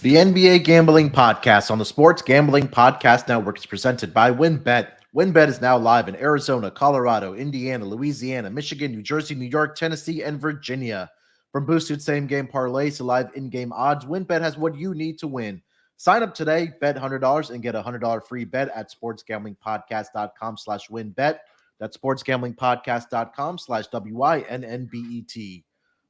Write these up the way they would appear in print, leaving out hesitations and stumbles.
The NBA Gambling Podcast on the Sports Gambling Podcast Network is presented by WynnBET. WynnBET is now live in Arizona, Colorado, Indiana, Louisiana, Michigan, New Jersey, New York, Tennessee, and Virginia. From boosted same-game parlays to live in-game odds, WynnBET has what you need to win. Sign up today, bet $100, and get a $100 free bet at sportsgamblingpodcast.com/WynnBET. That's sportsgamblingpodcast.com/WYNNBET.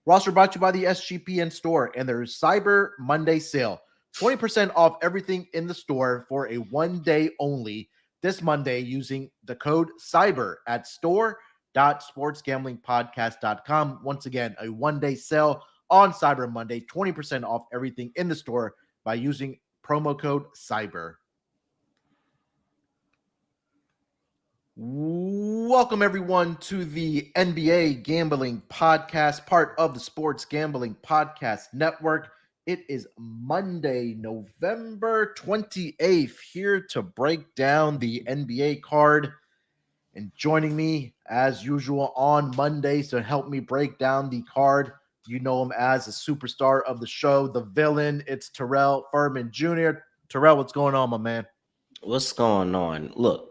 Roster brought to you by the SGPN store and their Cyber Monday sale. 20% off everything in the store for a 1 day only this Monday using the code CYBER at store.sportsgamblingpodcast.com. Once again, a 1 day sale on Cyber Monday, 20% off everything in the store by using promo code CYBER. Welcome, everyone, to the NBA Gambling Podcast, part of the Sports Gambling Podcast Network. It is Monday, November 28th, here to break down the NBA card. And joining me, as usual, on Mondays to help me break down the card, you know him as a superstar of the show, the villain. It's Terrell Furman Jr. Terrell, what's going on, my man? What's going on? Look.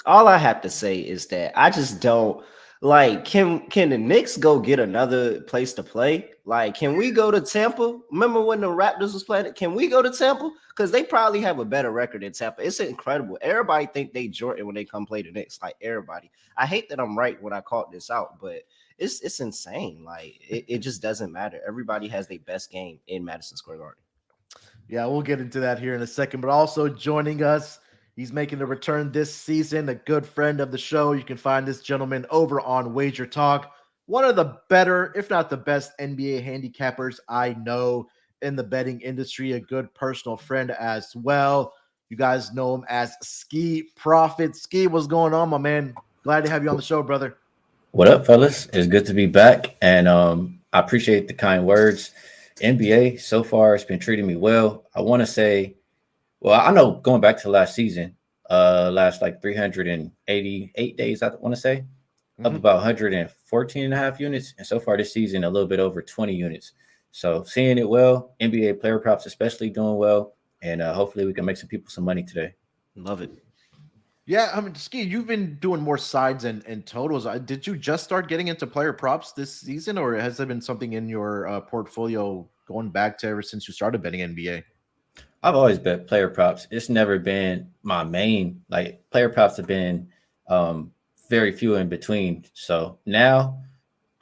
All I have to say is that I just don't like. Can the Knicks go get another place to play? Like, can we go to Tampa? Remember when the Raptors was playing? Can we go to Tampa? Because they probably have a better record in Tampa. It's incredible. Everybody think they Jordan when they come play the Knicks. Like everybody. I hate that I'm right when I called this out, but it's insane. Like it just doesn't matter. Everybody has their best game in Madison Square Garden. Yeah, we'll get into that here in a second. But also joining us, he's making a return this season, a good friend of the show. You can find this gentleman over on Wager Talk, one of the better, if not the best NBA handicappers I know in the betting industry, a good personal friend as well. You guys know him as SkeeProfit. Skee, what's going on, my man? Glad to have you on the show, brother. What up, fellas? It's good to be back, and I appreciate the kind words. NBA so far has been treating me well. I want to say, well, I know going back to last season, last like 388 days, I want to say, up about 114 and a half units. And so far this season, a little bit over 20 units. So seeing it well, NBA player props especially doing well. And hopefully we can make some people some money today. Love it. Yeah, I mean, Skee, you've been doing more sides and totals. Did you just start getting into player props this season, or has there been something in your portfolio going back to ever since you started betting NBA? I've always bet player props. It's never been my main. Like player props have been very few in between. So now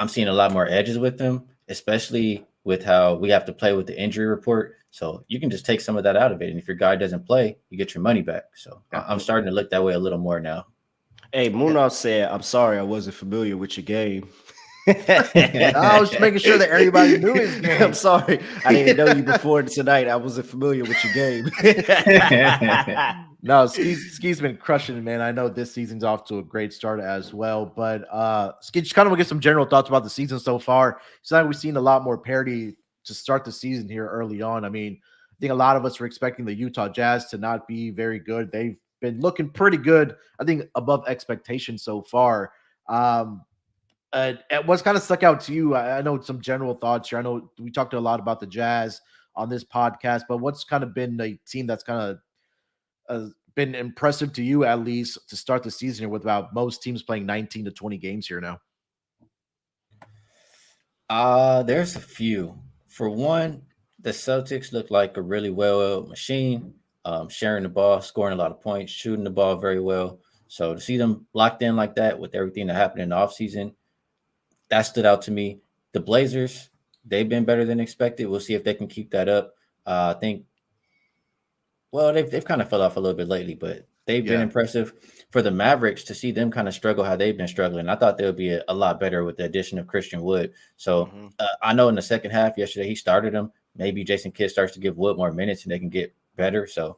I'm seeing a lot more edges with them, especially with how we have to play with the injury report. So you can just take some of that out of it. And if your guy doesn't play, you get your money back. So I'm starting to look that way a little more now. Hey, Munaf said, I'm sorry I wasn't familiar with your game. I was just making sure that everybody knew his game. I'm sorry. I didn't know you before tonight. I wasn't familiar with your game. No, Skee's been crushing it, man. I know this season's off to a great start as well. But Skee, just kind of get some general thoughts about the season so far. It's like we've seen a lot more parity to start the season here early on. I mean, I think a lot of us were expecting the Utah Jazz to not be very good. They've been looking pretty good, I think above expectations so far. What's kind of stuck out to you? I know some general thoughts here. I know we talked a lot about the Jazz on this podcast, but what's kind of been a team that's kind of been impressive to you, at least to start the season here, with about most teams playing 19 to 20 games here now? There's a few. For one, the Celtics look like a really well-oiled machine, sharing the ball, scoring a lot of points, shooting the ball very well. So to see them locked in like that with everything that happened in the offseason, that stood out to me. The Blazers, they've been better than expected. We'll see if they can keep that up. I think, well, they've kind of fell off a little bit lately, but they've been impressive. For the Mavericks, to see them kind of struggle how they've been struggling, I thought they would be a lot better with the addition of Christian Wood. So I know in the second half yesterday, he started them. Maybe Jason Kidd starts to give Wood more minutes and they can get better. So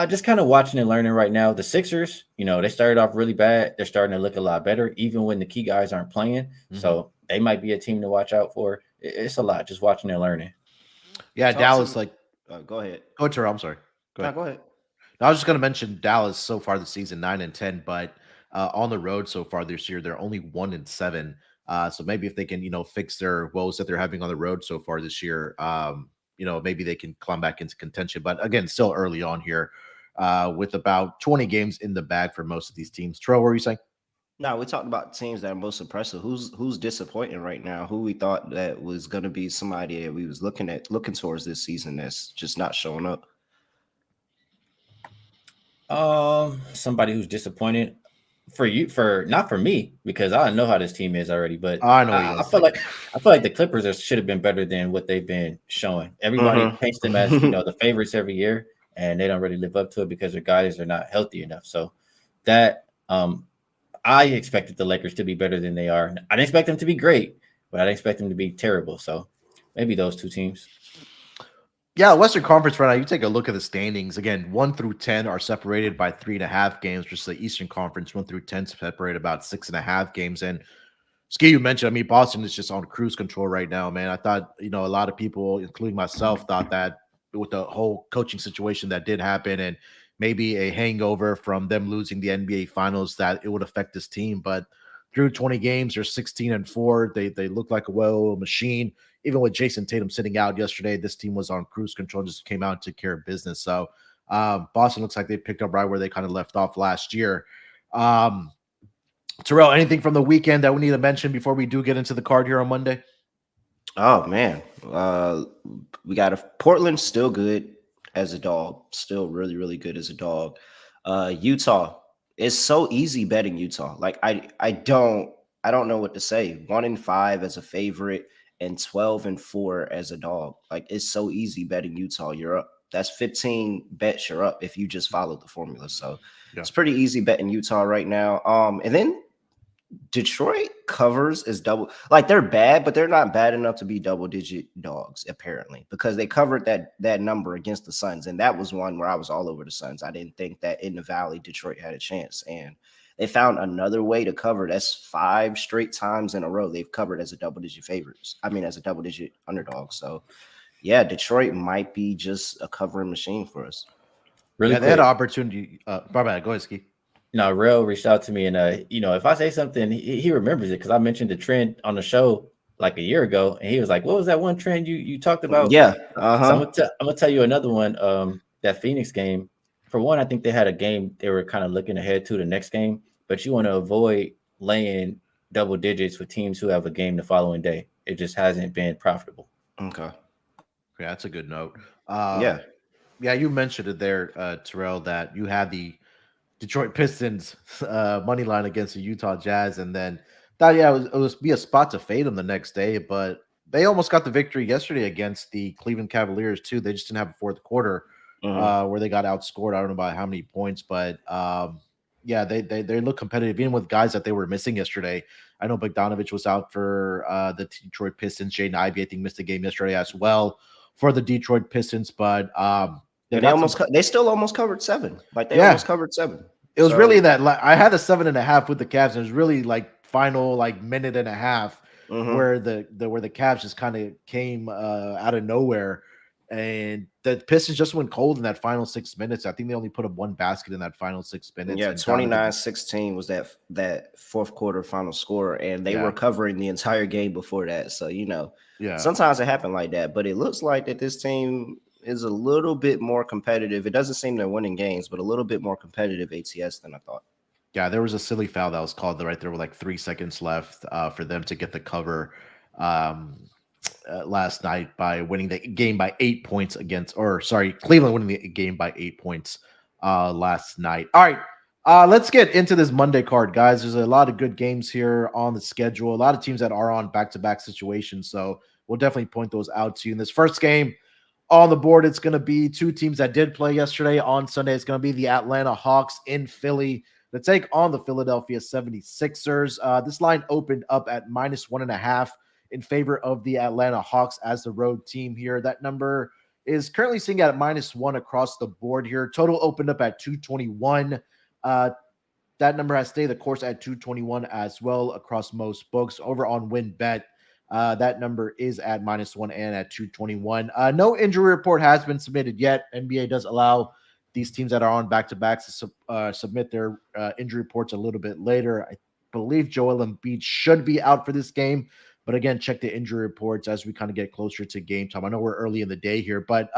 just kind of watching and learning right now. The Sixers, they started off really bad. They're starting to look a lot better, even when the key guys aren't playing. So they might be a team to watch out for. It's a lot, just watching and learning. Yeah, Dallas, go ahead. Go, Terrell. I'm sorry. Go ahead. I was just going to mention Dallas so far this season, 9-10, but on the road so far this year, they're only 1-7. So maybe if they can, fix their woes that they're having on the road so far this year, maybe they can climb back into contention. But again, still early on here, with about 20 games in the bag for most of these teams. Terrell, what were you saying? No, we talked about teams that are most impressive. Who's disappointing right now? Who we thought that was going to be somebody that we was looking towards this season that's just not showing up. Somebody who's disappointed not for me, because I know how this team is already, but I know what you're I gonna feel say. like the Clippers should have been better than what they've been showing. Everybody paints them as the favorites every year, and they don't really live up to it because their guys are not healthy enough. So that I expected the Lakers to be better than they are. I didn't expect them to be great, but I didn't expect them to be terrible. So maybe those two teams. Yeah, Western Conference right now, you take a look at the standings. Again, 1 through 10 are separated by 3.5 games. Just the Eastern Conference, 1 through 10 separated about 6.5 games. And Skee, you mentioned, I mean, Boston is just on cruise control right now, man. I thought, a lot of people, including myself, thought that with the whole coaching situation that did happen and maybe a hangover from them losing the NBA Finals, that it would affect this team. But through 20 games, they're 16-4. They look like a well-oiled machine. Even with Jason Tatum sitting out yesterday, this team was on cruise control, just came out and took care of business. So Boston looks like they picked up right where they kind of left off last year. Terrell, anything from the weekend that we need to mention before we do get into the card here on Monday? Oh man, we got Portland still good as a dog, still really really good as a dog. Utah, it's so easy betting Utah. Like I don't know what to say. 1-5 as a favorite and 12-4 as a dog. Like it's so easy betting Utah. You're up. That's 15 bets you're up if you just follow the formula. So it's pretty easy betting Utah right now. And then Detroit covers is double, like they're bad, but they're not bad enough to be double-digit dogs, apparently, because they covered that number against the Suns. And that was one where I was all over the Suns. I didn't think that in the Valley, Detroit had a chance. And they found another way to cover. That's 5 straight times in a row they've covered as a double-digit favorites. I mean, as a double-digit underdog. So, yeah, Detroit might be just a covering machine for us. Really, they had an opportunity. My bad. Go ahead, Skee. No, Rel reached out to me, and if I say something, he remembers it because I mentioned the trend on the show like a year ago, and he was like, "What was that one trend you talked about?" Yeah, So I'm gonna tell you another one. That Phoenix game. For one, I think they had a game they were kind of looking ahead to the next game, but you want to avoid laying double digits with teams who have a game the following day. It just hasn't been profitable. Okay. Yeah, that's a good note. Yeah, you mentioned it there, Terrell, that you had the Detroit Pistons money line against the Utah Jazz, and then thought, it was be a spot to fade them the next day, but they almost got the victory yesterday against the Cleveland Cavaliers too. They just didn't have a fourth quarter where they got outscored. I don't know by how many points, but they look competitive even with guys that they were missing yesterday. I know Bogdanovich was out for the Detroit Pistons. Jaden Ivey, I think, missed a game yesterday as well for the Detroit Pistons, but they still almost covered 7. Like they almost covered 7. It was really that I had a 7.5 with the Cavs, and it was really like final like minute and a half where the Cavs just kind of came out of nowhere, and the Pistons just went cold in that final 6 minutes. I think they only put up 1 basket in that final 6 minutes. Yeah, 29-16 was that fourth quarter final score, and they were covering the entire game before that. So sometimes it happened like that, but it looks like that this team is a little bit more competitive. It doesn't seem they're winning games, but a little bit more competitive ATS than I thought. Yeah, there was a silly foul that was called right there with like 3 seconds left for them to get the cover last night by winning the game by 8 points Cleveland winning the game by 8 points last night. All right, let's get into this Monday card, guys. There's a lot of good games here on the schedule. A lot of teams that are on back-to-back situations, so we'll definitely point those out to you. In this first game on the board, it's going to be 2 teams that did play yesterday. On Sunday, it's going to be the Atlanta Hawks in Philly to take on the Philadelphia 76ers. This line opened up at -1.5 in favor of the Atlanta Hawks as the road team here. That number is currently sitting at -1 across the board here. Total opened up at 221. That number has stayed the course at 221 as well across most books. Over on WinBet, that number is at -1 and at 221. No injury report has been submitted yet. NBA does allow these teams that are on back-to-backs to submit their injury reports a little bit later. I believe Joel Embiid should be out for this game, But again, check the injury reports as we kind of get closer to game time. I know we're early in the day here, but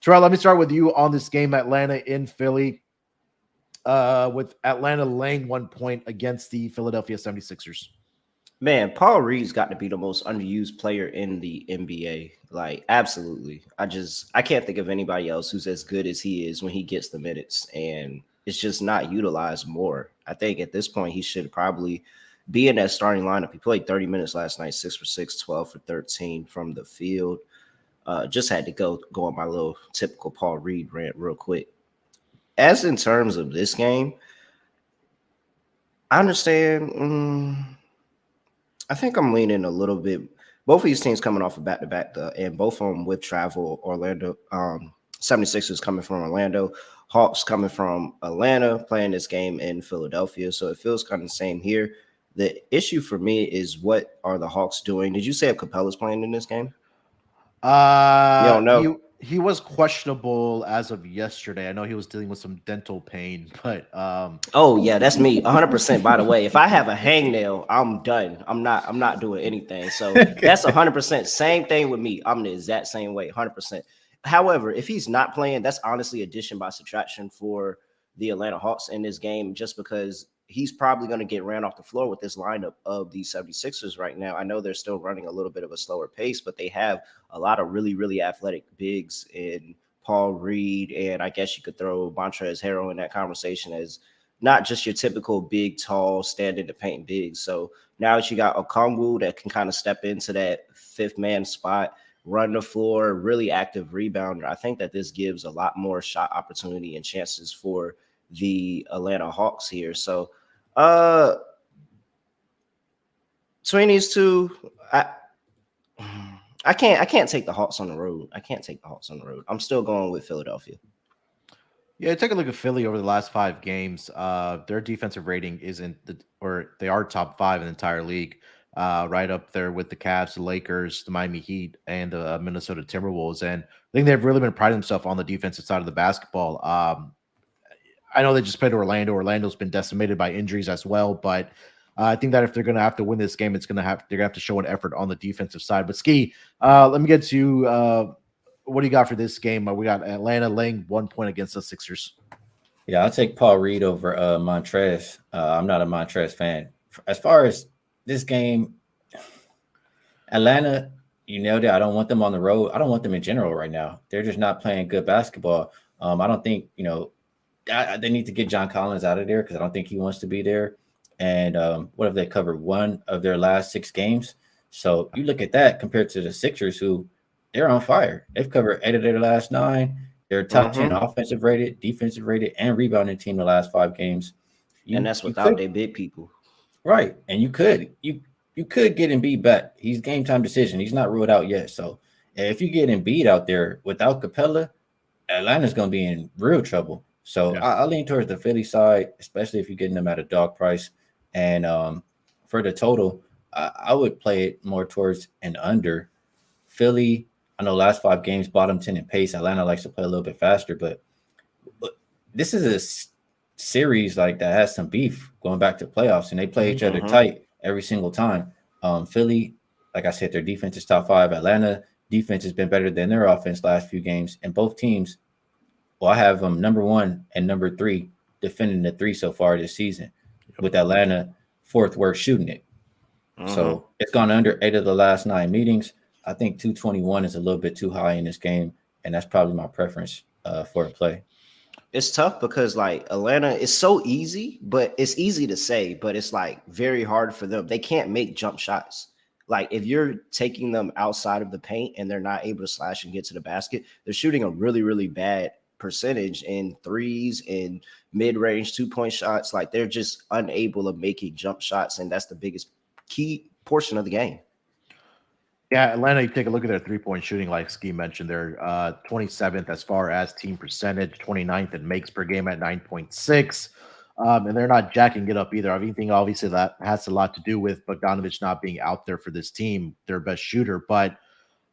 Terrell, let me start with you on this game, Atlanta in Philly, with Atlanta laying 1 point against the Philadelphia 76ers. Man, Paul Reed's got to be the most underused player in the NBA. Like, absolutely. I can't think of anybody else who's as good as he is when he gets the minutes, and it's just not utilized more. I think at this point he should probably be in that starting lineup. He played 30 minutes last night, 6 for 6, 12 for 13 from the field. Just had to go on my little typical Paul Reed rant real quick. As in terms of this game, I understand. I think I'm leaning a little bit. Both of these teams coming off of back-to-back, and both of them with travel. Orlando, 76ers coming from Orlando, Hawks coming from Atlanta, playing this game in Philadelphia. So it feels kind of the same here. The issue for me is, what are the Hawks doing? Did you say if Capella's playing in this game? You don't know. He was questionable as of yesterday. I know he was dealing with some dental pain, but oh yeah, that's me 100%. By the way, if I have a hangnail, I'm done. I'm not doing anything. So that's 100%. Same thing with me. I'm the exact same way, 100%. However, if he's not playing, that's honestly addition by subtraction for the Atlanta Hawks in this game, just because he's probably going to get ran off the floor with this lineup of the 76ers right now. I know they're still running a little bit of a slower pace, but they have a lot of really, really athletic bigs in Paul Reed, and I guess you could throw Montrezl Harrell in that conversation as not just your typical big, tall, stand in the paint bigs. So now that you got Okongwu that can kind of step into that fifth man spot, run the floor, really active rebounder, I think that this gives a lot more shot opportunity and chances for the Atlanta Hawks here. So between these two, I can't take the Hawks on the road. I'm still going with Philadelphia. Yeah, take a look at Philly over the last 5 games. Their defensive rating they are top 5 in the entire league, right up there with the Cavs, the Lakers, the Miami Heat, and the Minnesota Timberwolves. And I think they've really been priding themselves on the defensive side of the basketball. I know they just played Orlando. Orlando's been decimated by injuries as well, but I think that if they're going to have to win this game, they're going to have to show an effort on the defensive side. But Skee, let me get to you. What do you got for this game? We got Atlanta laying 1 point against the Sixers. Yeah, I'll take Paul Reed over Montrez. I'm not a Montrez fan. As far as this game, Atlanta, you nailed it. I don't want them on the road. I don't want them in general right now. They're just not playing good basketball. I don't think, they need to get John Collins out of there because I don't think he wants to be there. And what have they covered? 1 of their last 6 games. So you look at that compared to the Sixers, who they're on fire. They've covered 8 of their last 9. They're top 10 offensive rated, defensive rated, and rebounding team the last 5 games. And that's without their big people. Right. And you could get Embiid back. He's game time decision. He's not ruled out yet. So if you get Embiid out there without Capella, Atlanta's going to be in real trouble. So yeah. I lean towards the Philly side, especially if you're getting them at a dog price. And for the total, I would play it more towards an under. Philly, I know last 5 games, bottom 10 in pace. Atlanta likes to play a little bit faster, but this is a series like that has some beef going back to playoffs, and they play each other tight every single time. Philly, like I said, their defense is top 5. Atlanta defense has been better than their offense last few games, and both teams, well, I have them number 1 and number 3 defending the 3 so far this season, with Atlanta 4th worst shooting it. So it's gone under 8 of the last 9 meetings. I think 221 is a little bit too high in this game, and that's probably my preference for a play. It's tough because like Atlanta is so easy, but it's easy to say, but it's like very hard for them. They can't make jump shots. Like if you're taking them outside of the paint and they're not able to slash and get to the basket, they're shooting a really, really bad percentage in threes and mid-range 2-point shots. Like they're just unable of making jump shots, and that's the biggest key portion of the game. Yeah, Atlanta, you take a look at their 3-point shooting, like Skee mentioned, they're 27th as far as team percentage, 29th in makes per game at 9.6. And they're not jacking it up either. I think obviously that has a lot to do with Bogdanovich not being out there for this team, their best shooter. But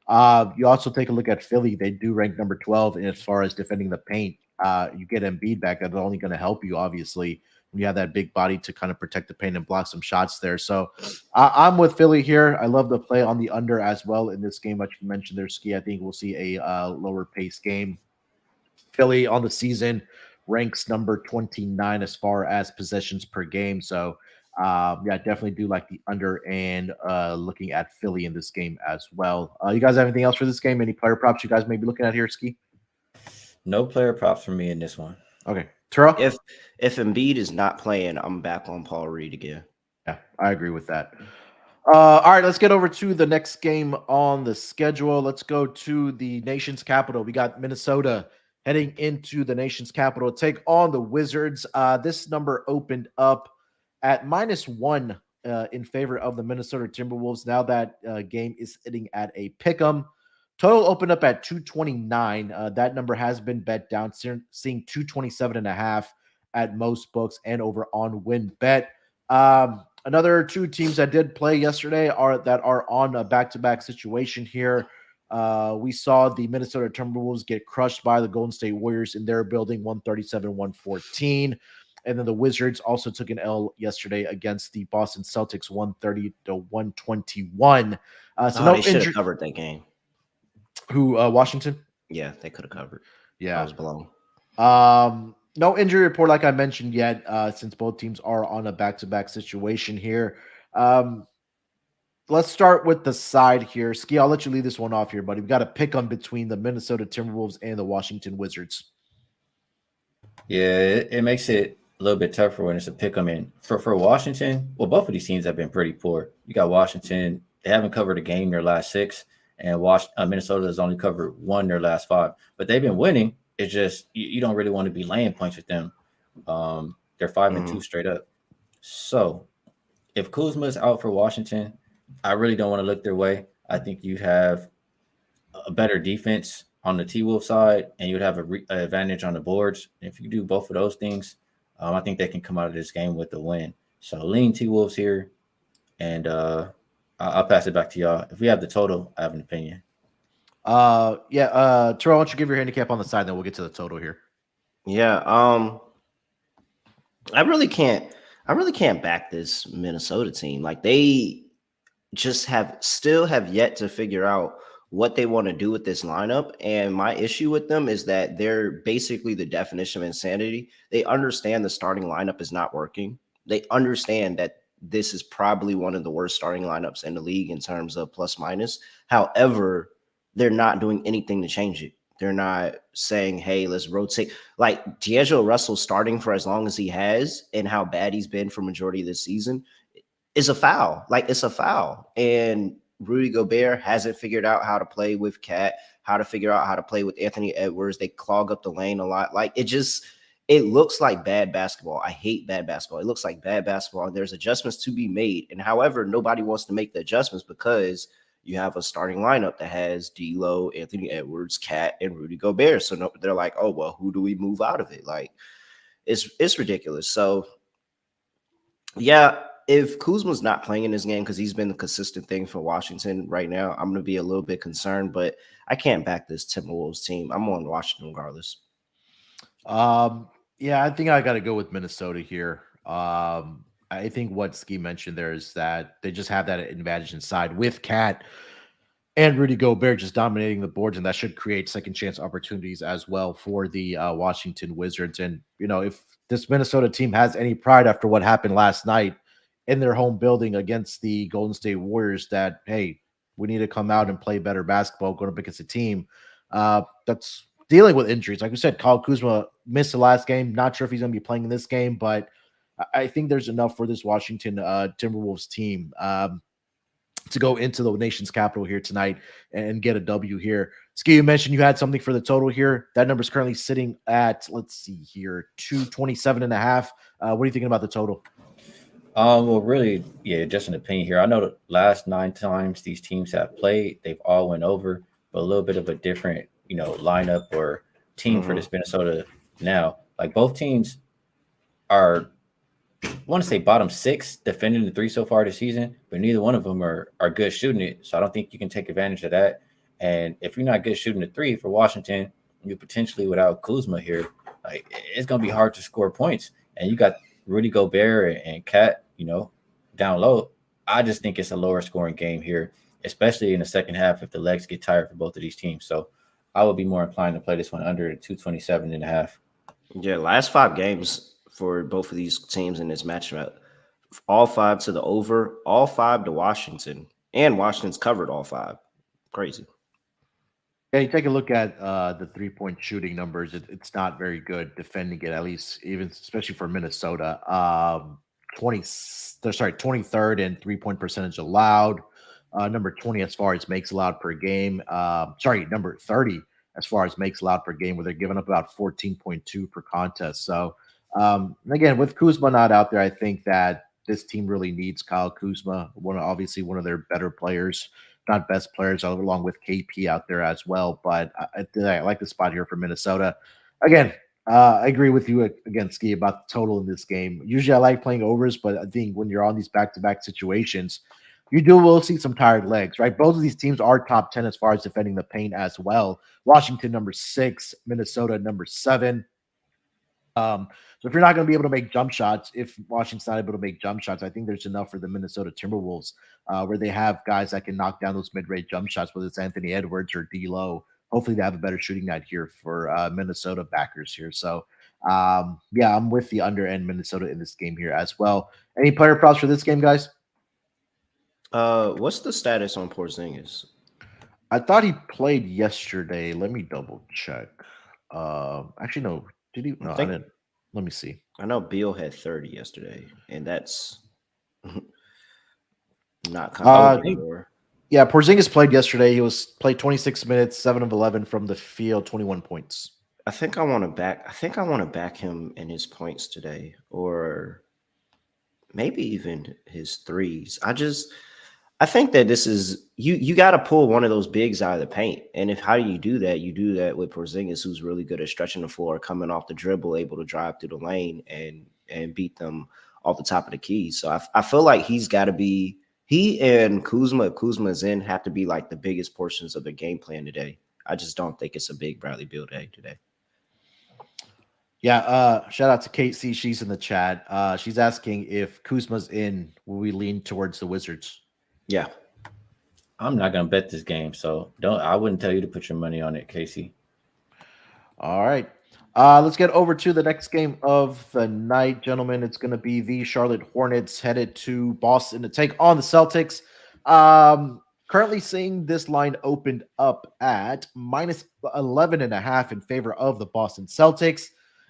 you also take a look at Philly. They do rank number 12 as far as defending the paint. You get Embiid back, that's only going to help you, obviously. You have that big body to kind of protect the paint and block some shots there. So I'm with Philly here. I love the play on the under as well in this game. Like you mentioned there, Skee. I think we'll see a lower pace game. Philly on the season ranks number 29 as far as possessions per game. So, yeah, definitely do like the under and looking at Philly in this game as well. You guys have anything else for this game? Any player props you guys may be looking at here, Skee? No player props for me in this one. Okay. Terrell? If Embiid is not playing, I'm back on Paul Reed again. Yeah, I agree with that. All right, let's get over to the next game on the schedule. Let's go to the nation's capital. We got Minnesota heading into the nation's capital to take on the Wizards. This number opened up at -1 in favor of the Minnesota Timberwolves. Now that game is sitting at a pick'em. Total opened up at 229. That number has been bet down, seeing 227.5 at most books and over on WinBet. Another two teams that did play yesterday are on a back-to-back situation here. We saw the Minnesota Timberwolves get crushed by the Golden State Warriors in their building, 137-114. And then the Wizards also took an L yesterday against the Boston Celtics, 130-121. They should have covered that game. Who, Washington? Yeah, they could have covered. Yeah. I was blown. No injury report, like I mentioned yet, since both teams are on a back-to-back situation here. Let's start with the side here. Skee, I'll let you lead this one off here, buddy. We got to pick on between the Minnesota Timberwolves and the Washington Wizards. Yeah, it makes it a little bit tougher when it's a pick 'em in. For Washington, well, both of these teams have been pretty poor. You got Washington, they haven't covered a game in their last 6, and Minnesota has only covered 1 in their last 5. But they've been winning. It's just you don't really want to be laying points with them. They're 5-2 straight up. So if Kuzma's out for Washington, I really don't want to look their way. I think you have a better defense on the T-Wolf side, and you'd have an advantage on the boards. If you do both of those things, I think they can come out of this game with a win. So lean T-Wolves here, and I'll pass it back to y'all. If we have the total, I have an opinion. Terrell, why don't you give your handicap on the side, then we'll get to the total here. Yeah, I really can't back this Minnesota team. Like, they just still have yet to figure out what they want to do with this lineup. And my issue with them is that they're basically the definition of insanity. They understand the starting lineup is not working. They understand that this is probably one of the worst starting lineups in the league in terms of plus minus. However, they're not doing anything to change it. They're not saying, hey, let's rotate. Like, D'Angelo Russell starting for as long as he has and how bad he's been for majority of this season is a foul. Like, it's a foul. And Rudy Gobert hasn't figured out how to play with Cat, how to figure out how to play with Anthony Edwards. They clog up the lane a lot. Like, it looks like bad basketball. I hate bad basketball. It looks like bad basketball. There's adjustments to be made. And however, nobody wants to make the adjustments because you have a starting lineup that has D'Lo, Anthony Edwards, Cat, and Rudy Gobert. So they're like, oh, well, who do we move out of it? Like, it's ridiculous. So, yeah, if Kuzma's not playing in this game because he's been the consistent thing for Washington right now, I'm going to be a little bit concerned. But I can't back this Timberwolves team. I'm on Washington regardless. Yeah, I think I got to go with Minnesota here. I think what Skee mentioned there is that they just have that advantage inside with Cat and Rudy Gobert just dominating the boards, and that should create second chance opportunities as well for the Washington Wizards. And, you know, if this Minnesota team has any pride after what happened last night in their home building against the Golden State Warriors, that, hey, we need to come out and play better basketball going up against a team that's dealing with injuries. Like we said, Kyle Kuzma missed the last game. Not sure if he's going to be playing in this game, but I think there's enough for this Washington Timberwolves team to go into the nation's capital here tonight and get a W here. Skee, you mentioned you had something for the total here. That number is currently sitting at, let's see here, 227.5. What are you thinking about the total? Well, really, yeah, just an opinion here. I know the last 9 times these teams have played, they've all went over, but a little bit of a different, lineup or team for this Minnesota now. Like, both teams are, I want to say, bottom 6 defending the 3 so far this season, but neither one of them are good shooting it. So I don't think you can take advantage of that. And if you're not good shooting the 3 for Washington, you potentially without Kuzma here, like, it's going to be hard to score points. And you got Rudy Gobert and Cat, down low, I just think it's a lower scoring game here, especially in the second half if the legs get tired for both of these teams. So I would be more inclined to play this one under 227.5. Yeah, last 5 games for both of these teams in this matchup, all 5 to the over, all 5 to Washington, and Washington's covered all 5. Crazy. Yeah, you take a look at the 3-point shooting numbers. It's not very good defending it, at least even especially for Minnesota. 23rd in 3-point percentage allowed. Number 20 as far as makes allowed per game. Number 30 as far as makes allowed per game, where they're giving up about 14.2 per contest. So again, with Kuzma not out there, I think that this team really needs Kyle Kuzma, obviously one of their better players. Not best players, along with KP out there as well. But I like the spot here for Minnesota. Again, I agree with you again, Skee, about the total in this game. Usually I like playing overs, but I think when you're on these back-to-back situations, will see some tired legs, right? Both of these teams are top 10 as far as defending the paint as well. Washington, number 6, Minnesota, number 7. So if you're not going to be able to make jump shots, if Washington's not able to make jump shots, I think there's enough for the Minnesota Timberwolves where they have guys that can knock down those mid-range jump shots, whether it's Anthony Edwards or D'Lo. Hopefully they have a better shooting night here for Minnesota backers here. So, I'm with the under and Minnesota in this game here as well. Any player props for this game, guys? What's the status on Porzingis? I thought he played yesterday. Let me double check. Actually, no. Did he? No, I didn't. Let me see. I know Beal had 30 yesterday, and that's not coming anymore. Yeah, Porzingis played yesterday. He played 26 minutes, 7 of 11 from the field, 21 points. I think I want to back him in his points today, or maybe even his threes. I think that this is you got to pull one of those bigs out of the paint. And how do you do that? You do that with Porzingis, who's really good at stretching the floor, coming off the dribble, able to drive through the lane and beat them off the top of the key. So I feel like he and Kuzma, if Kuzma's in, have to be like the biggest portions of the game plan today. I just don't think it's a big Bradley Beal day today. Yeah, shout out to Kate C. She's in the chat. She's asking if Kuzma's in, will we lean towards the Wizards? Yeah. I'm not gonna bet this game, so I wouldn't tell you to put your money on it, Casey. All right. Let's get over to the next game of the night, gentlemen. It's going to be the Charlotte Hornets headed to Boston to take on the Celtics. Currently seeing this line opened up at minus 11.5 in favor of the Boston Celtics.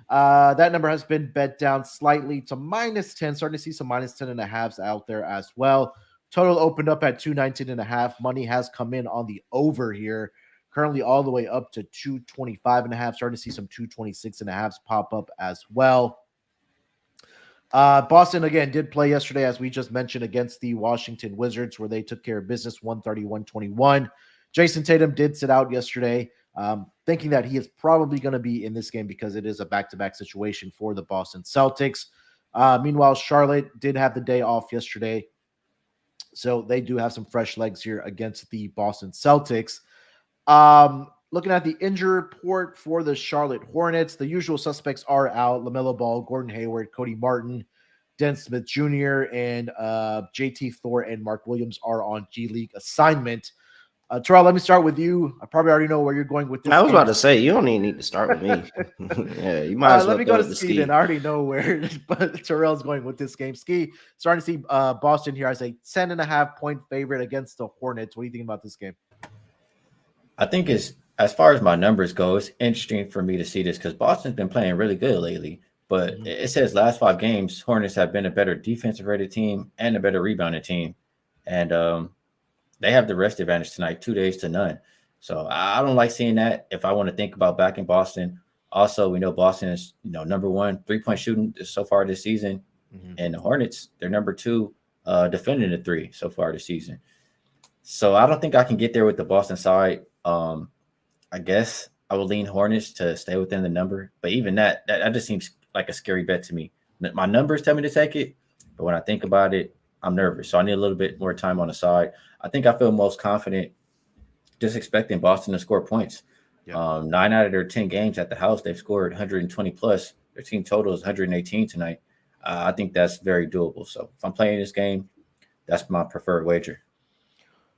That number has been bet down slightly to minus 10. Starting to see some minus 10.5s out there as well. Total opened up at 219.5. Money has come in on the over here. Currently all the way up to 225.5. Starting to see some 226.5s pop up as well. Boston, again, did play yesterday, as we just mentioned, against the Washington Wizards, where they took care of business 131-21. Jason Tatum did sit out yesterday, thinking that he is probably going to be in this game because it is a back-to-back situation for the Boston Celtics. Meanwhile, Charlotte did have the day off yesterday, so they do have some fresh legs here against the Boston Celtics. Looking at the injury report for the Charlotte Hornets, the usual suspects are out: LaMelo Ball, Gordon Hayward, Cody Martin, Dennis Smith Jr., and JT Thor and Mark Williams are on G League assignment. Terrell, let me start with you. I probably already know where you're going with this. I was about to say, you don't even need to start with me. Yeah, you might as well. Let me go to Skee then. I already know where Terrell's going with this game. Skee, starting to see Boston here as a 10.5 point favorite against the Hornets. What do you think about this game? I think as far as my numbers go, it's interesting for me to see this because Boston's been playing really good lately. But it says last 5 games, Hornets have been a better defensive rated team and a better rebounding team. And they have the rest advantage tonight, 2 days to none. So I don't like seeing that if I want to think about backing Boston. Also, we know Boston is number 1 3-point shooting so far this season. And the Hornets, they're number 2 defending the 3 so far this season. So I don't think I can get there with the Boston side. I guess I will lean Hornets to stay within the number, but even that just seems like a scary bet to me. My numbers tell me to take it, but when I think about it, I'm nervous. So I need a little bit more time on the side. I think I feel most confident just expecting Boston to score points. Yeah. 9 out of their 10 games at the house, they've scored 120 plus. Their team total is 118 tonight. I think that's very doable. So if I'm playing this game, that's my preferred wager.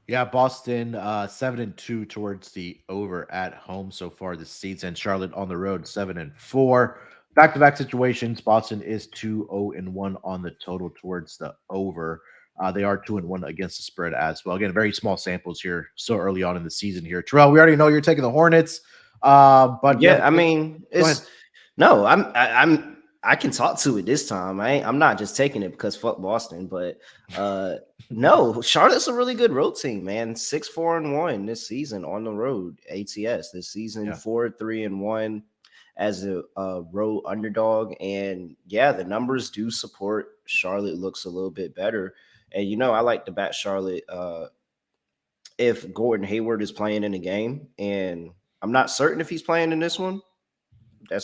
Yeah, Boston 7-2 towards the over at home so far this season. Charlotte on the road 7-4. Back-to-back situations. Boston is 2-0-1 on the total towards the over. They are 2-1 against the spread as well. Again, very small samples here, so early on in the season here. Terrell, we already know you're taking the Hornets, but you have Yeah, I mean, go ahead. it's no, I can talk to it this time. I'm not just taking it because fuck Boston, but no, Charlotte's a really good road team, man. 6-4-1 this season on the road. ATS this season, Yeah. 4-3-1 as a road underdog. And yeah, the numbers do support Charlotte looks a little bit better. And I like to bet Charlotte if Gordon Hayward is playing in the game, and I'm not certain if he's playing in this one.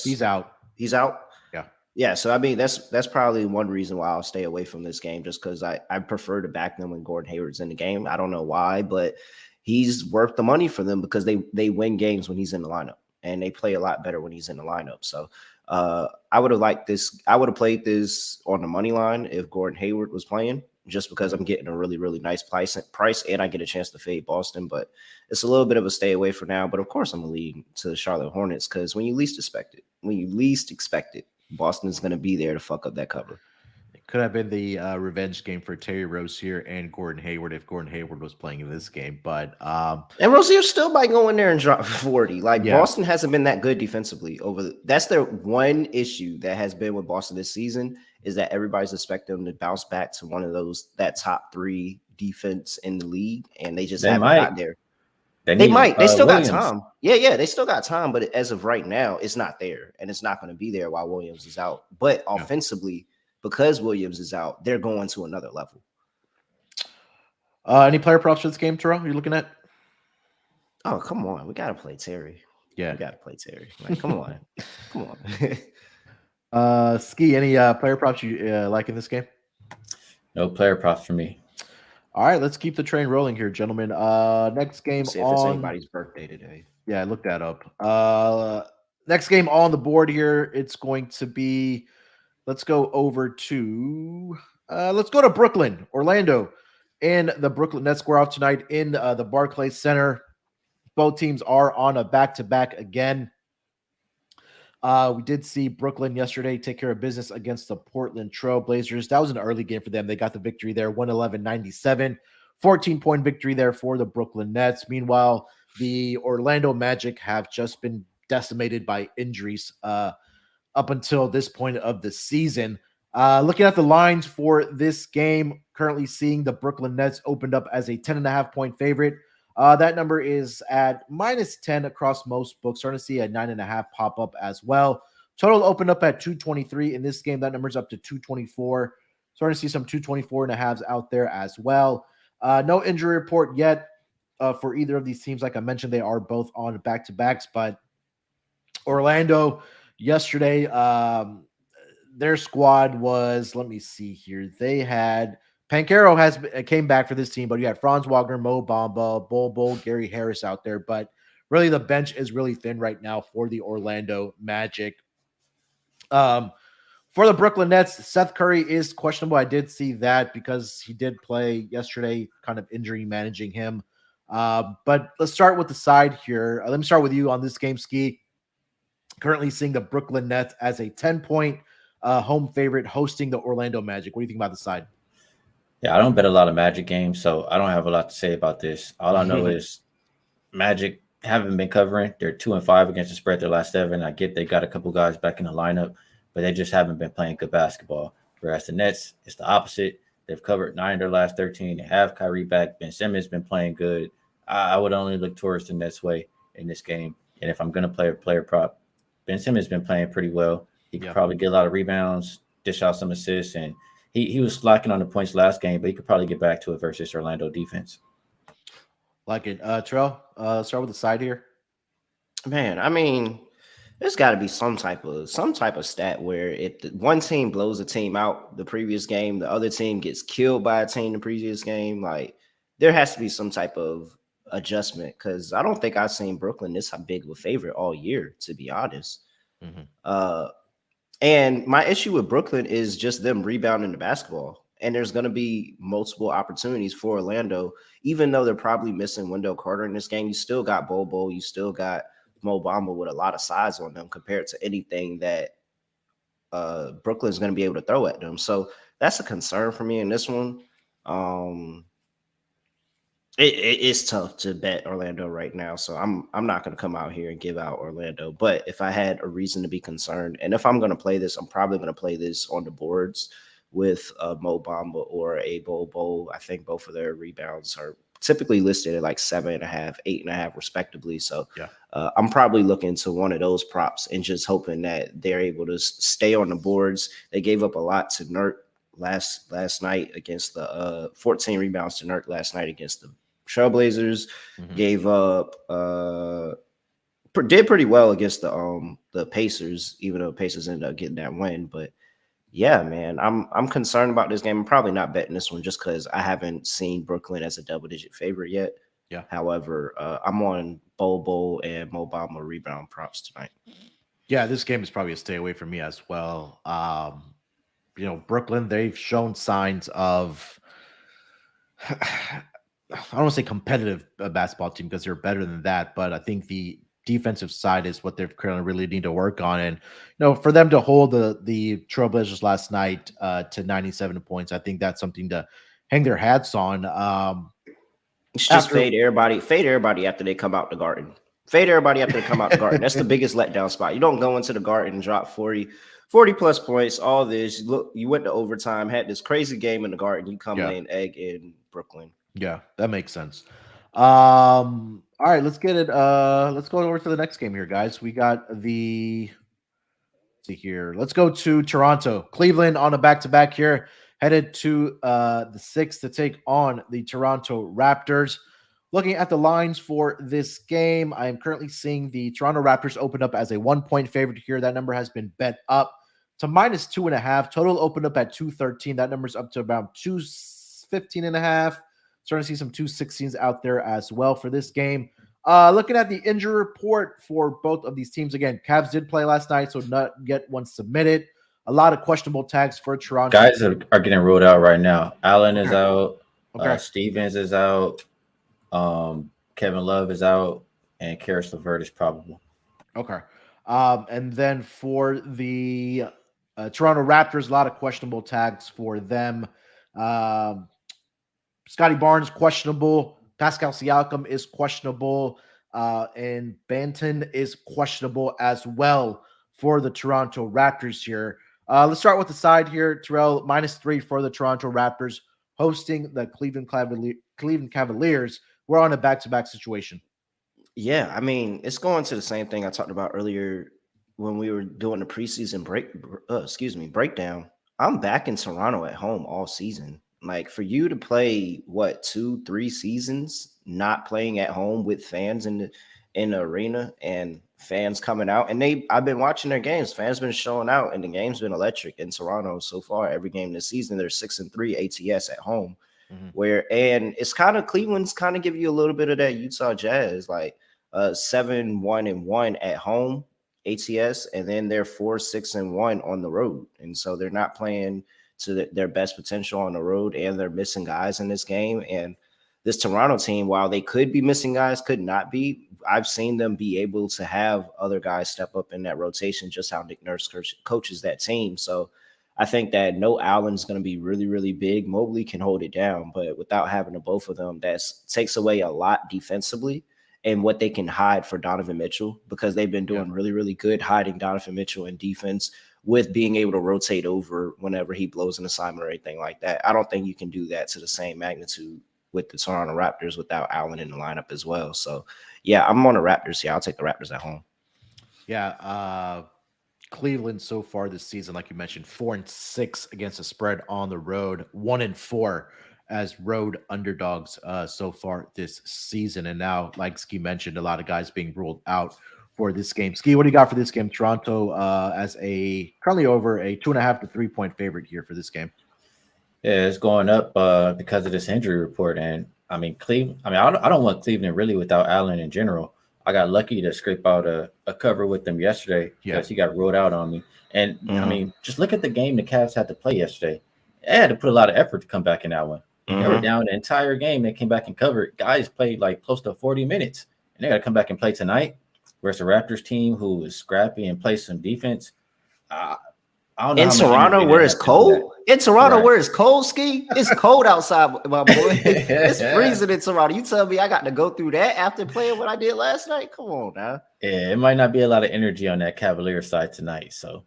He's out. He's out. Yeah. Yeah. So I mean, that's probably one reason why I'll stay away from this game, just because I prefer to back them when Gordon Hayward's in the game. I don't know why, but he's worth the money for them because they win games when he's in the lineup, and they play a lot better when he's in the lineup. So I would have liked this. I would have played this on the money line if Gordon Hayward was playing, just because I'm getting a really, really nice price, and I get a chance to fade Boston. But it's a little bit of a stay away for now. But of course, I'm going to lead to the Charlotte Hornets because when you least expect it, Boston is going to be there to fuck up that cover. It could have been the revenge game for Terry Rozier and Gordon Hayward if Gordon Hayward was playing in this game. But and Rozier still might go in there and drop 40. Like Yeah. Boston hasn't been that good defensively that's their one issue that has been with Boston this season, is that everybody's expecting them to bounce back to one of that top 3 defense in the league, and they just haven't got there. They might. They still got time. Yeah, they still got time, but as of right now, it's not there, and it's not going to be there while Williams is out. But offensively, because Williams is out, they're going to another level. Any player props for this game, Terrell? You're looking at? Oh, come on. We got to play Terry. Yeah. We got to play Terry. Like, come on. Come on. Skee, any player props you like in this game? No player props for me. All right, let's keep the train rolling here, gentlemen. Next game See if it's anybody's birthday today. Yeah, I looked that up. Next game on the board here, it's going to be, let's go to Brooklyn, Orlando, and the Brooklyn Nets square off tonight in the Barclays Center. Both teams are on a back-to-back again. We did see Brooklyn yesterday take care of business against the Portland Trail Blazers. That was an early game for them. They got the victory there, 111-97. 14-point victory there for the Brooklyn Nets. Meanwhile, the Orlando Magic have just been decimated by injuries up until this point of the season. Looking at the lines for this game, currently seeing the Brooklyn Nets opened up as a 10.5-point favorite. That number is at -10 across most books. Starting to see a 9.5 pop up as well. Total opened up at 223 in this game. That number's up to 224. Starting to see some 224.5s out there as well. No injury report yet for either of these teams. Like I mentioned, they are both on back-to-backs, but Orlando yesterday, their squad was, let me see here. They had Pancaro came back for this team, but you had Franz Wagner, Mo Bamba, Bol, Gary Harris out there. But really, the bench is really thin right now for the Orlando Magic. For the Brooklyn Nets, Seth Curry is questionable. I did see that because he did play yesterday, kind of injury managing him. But let's start with the side here. Let me start with you on this game, Skee. Currently seeing the Brooklyn Nets as a 10-point home favorite hosting the Orlando Magic. What do you think about the side? Yeah, I don't bet a lot of Magic games, so I don't have a lot to say about this. All I know is Magic haven't been covering. They're 2-5 against the spread their last 7. I get they got a couple guys back in the lineup, but they just haven't been playing good basketball. Whereas the Nets, it's the opposite. They've covered 9 of their last 13. They have Kyrie back. Ben Simmons been playing good. I would only look towards the Nets way in this game. And if I'm going to play a player prop, Ben Simmons been playing pretty well. He could probably get a lot of rebounds, dish out some assists, and he was slacking on the points last game, but he could probably get back to it versus Orlando defense. Like it. Terrell, start with the side here. Man, I mean, there's got to be some type of stat where if one team blows a team out the previous game, the other team gets killed by a team the previous game. Like, there has to be some type of adjustment, because I don't think I've seen Brooklyn this big of a favorite all year, to be honest. And my issue with Brooklyn is just them rebounding the basketball. And there's going to be multiple opportunities for Orlando, even though they're probably missing Wendell Carter in this game. You still got Bobo, you still got Mo Bamba with a lot of size on them compared to anything that Brooklyn's going to be able to throw at them. So that's a concern for me in this one. It's tough to bet Orlando right now, so I'm not going to come out here and give out Orlando. But if I had a reason to be concerned, and if I'm going to play this, I'm probably going to play this on the boards with Mo Bamba or a Bobo. I think both of their rebounds are typically listed at like 7.5, 8.5, respectively. So Yeah. I'm probably looking to one of those props and just hoping that they're able to stay on the boards. They gave up a lot to Nurk last night against the 14 rebounds to Nurk last night against the Trailblazers. Gave up did pretty well against the Pacers, even though Pacers ended up getting that win. But yeah, man, I'm concerned about this game. I'm probably not betting this one just because I haven't seen Brooklyn as a double-digit favorite yet. Yeah. However, I'm on Bobo and Mo Bamba rebound props tonight. Yeah, this game is probably a stay away from me as well. Brooklyn, they've shown signs of I don't want to say competitive basketball team because they're better than that, but I think the defensive side is what they're currently really need to work on. And for them to hold the Trailblazers last night to 97 points, I think that's something to hang their hats on. It's just fade everybody after they come out the Garden. Fade everybody after they come out the Garden. That's the biggest letdown spot. You don't go into the Garden and drop 40 plus points. All this, look, you went to overtime, had this crazy game in the Garden. You come lay an egg in Brooklyn. Yeah, that makes sense. All right, let's get it. Let's go over to the next game here, guys. We got let's see here. Let's go to Toronto. Cleveland on a back-to-back here, headed to the 6th to take on the Toronto Raptors. Looking at the lines for this game, I am currently seeing the Toronto Raptors open up as a 1-point favorite here. That number has been bet up to -2.5. Total opened up at 213. That number's up to about 215.5. Starting to see some 216s out there as well for this game. Looking at the injury report for both of these teams, again, Cavs did play last night, so not yet one submitted. A lot of questionable tags for Toronto. Guys are getting ruled out right now. Allen is out. Stevens is out. Kevin Love is out. And Karis LeVert is probable. Okay. And then for the Toronto Raptors, a lot of questionable tags for them. Scotty Barnes, questionable. Pascal Siakam is questionable. And Banton is questionable as well for the Toronto Raptors here. Let's start with the side here. Terrell, -3 for the Toronto Raptors, hosting the Cleveland Cavaliers. We're on a back-to-back situation. Yeah, I mean, it's going to the same thing I talked about earlier when we were doing the preseason breakdown. I'm back in Toronto at home all season. Like, for you to play 2-3 seasons not playing at home with fans in the arena and fans coming out, and I've been watching their games. Fans been showing out, and the game's been electric in Toronto so far. Every game this season, they're 6-3 ATS at home. And it's kind of Cleveland's kind of give you a little bit of that Utah Jazz, like 7-1-1 at home ATS, and then they're 4-6-1 on the road, and so they're not playing to their best potential on the road, and they're missing guys in this game. And this Toronto team, while they could be missing guys, could not be. I've seen them be able to have other guys step up in that rotation, just how Nick Nurse coaches that team. So I think that no Allen's going to be really, really big. Mobley can hold it down, but without having both of them, that takes away a lot defensively and what they can hide for Donovan Mitchell, because they've been doing really, really good hiding Donovan Mitchell in defense with being able to rotate over whenever he blows an assignment or anything like that. I don't think you can do that to the same magnitude with the Toronto Raptors without Allen in the lineup as well. So, yeah, I'm on the Raptors here. I'll take the Raptors at home. Yeah, Cleveland so far this season, like you mentioned, 4-6 against the spread on the road, 1-4 as road underdogs so far this season. And now, like Skee mentioned, a lot of guys being ruled out for this game. Skee, what do you got for this game? Toronto as currently over a 2.5 to 3 point favorite here for this game. Yeah, it's going up because of this injury report. And I mean, Cleveland. I mean, I don't want Cleveland really without Allen in general. I got lucky to scrape out a cover with them yesterday because he got ruled out on me. And I mean, just look at the game the Cavs had to play yesterday. They had to put a lot of effort to come back in that one. They were down the entire game. They came back and covered. Guys played like close to 40 minutes, and they got to come back and play tonight. Whereas the Raptors team, who is scrappy and plays some defense, I don't know. In how much Toronto, energy where they it's have to do cold. In Toronto, Right. where it's cold, Skee. It's cold outside, my boy. It's freezing in Toronto. You tell me I got to go through that after playing what I did last night? Come on, now. Yeah, it might not be a lot of energy on that Cavalier side tonight. So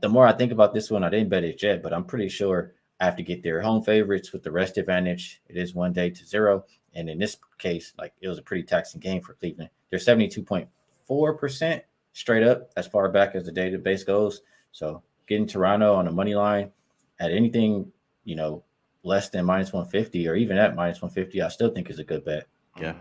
the more I think about this one, I didn't bet it yet, but I'm pretty sure I have to get their home favorites with the rest advantage. It is 1-0. And in this case, like it was a pretty taxing game for Cleveland. They're 72.4% straight up as far back as the database goes. So getting Toronto on the money line at anything, less than minus 150 or even at minus 150, I still think is a good bet. Yeah.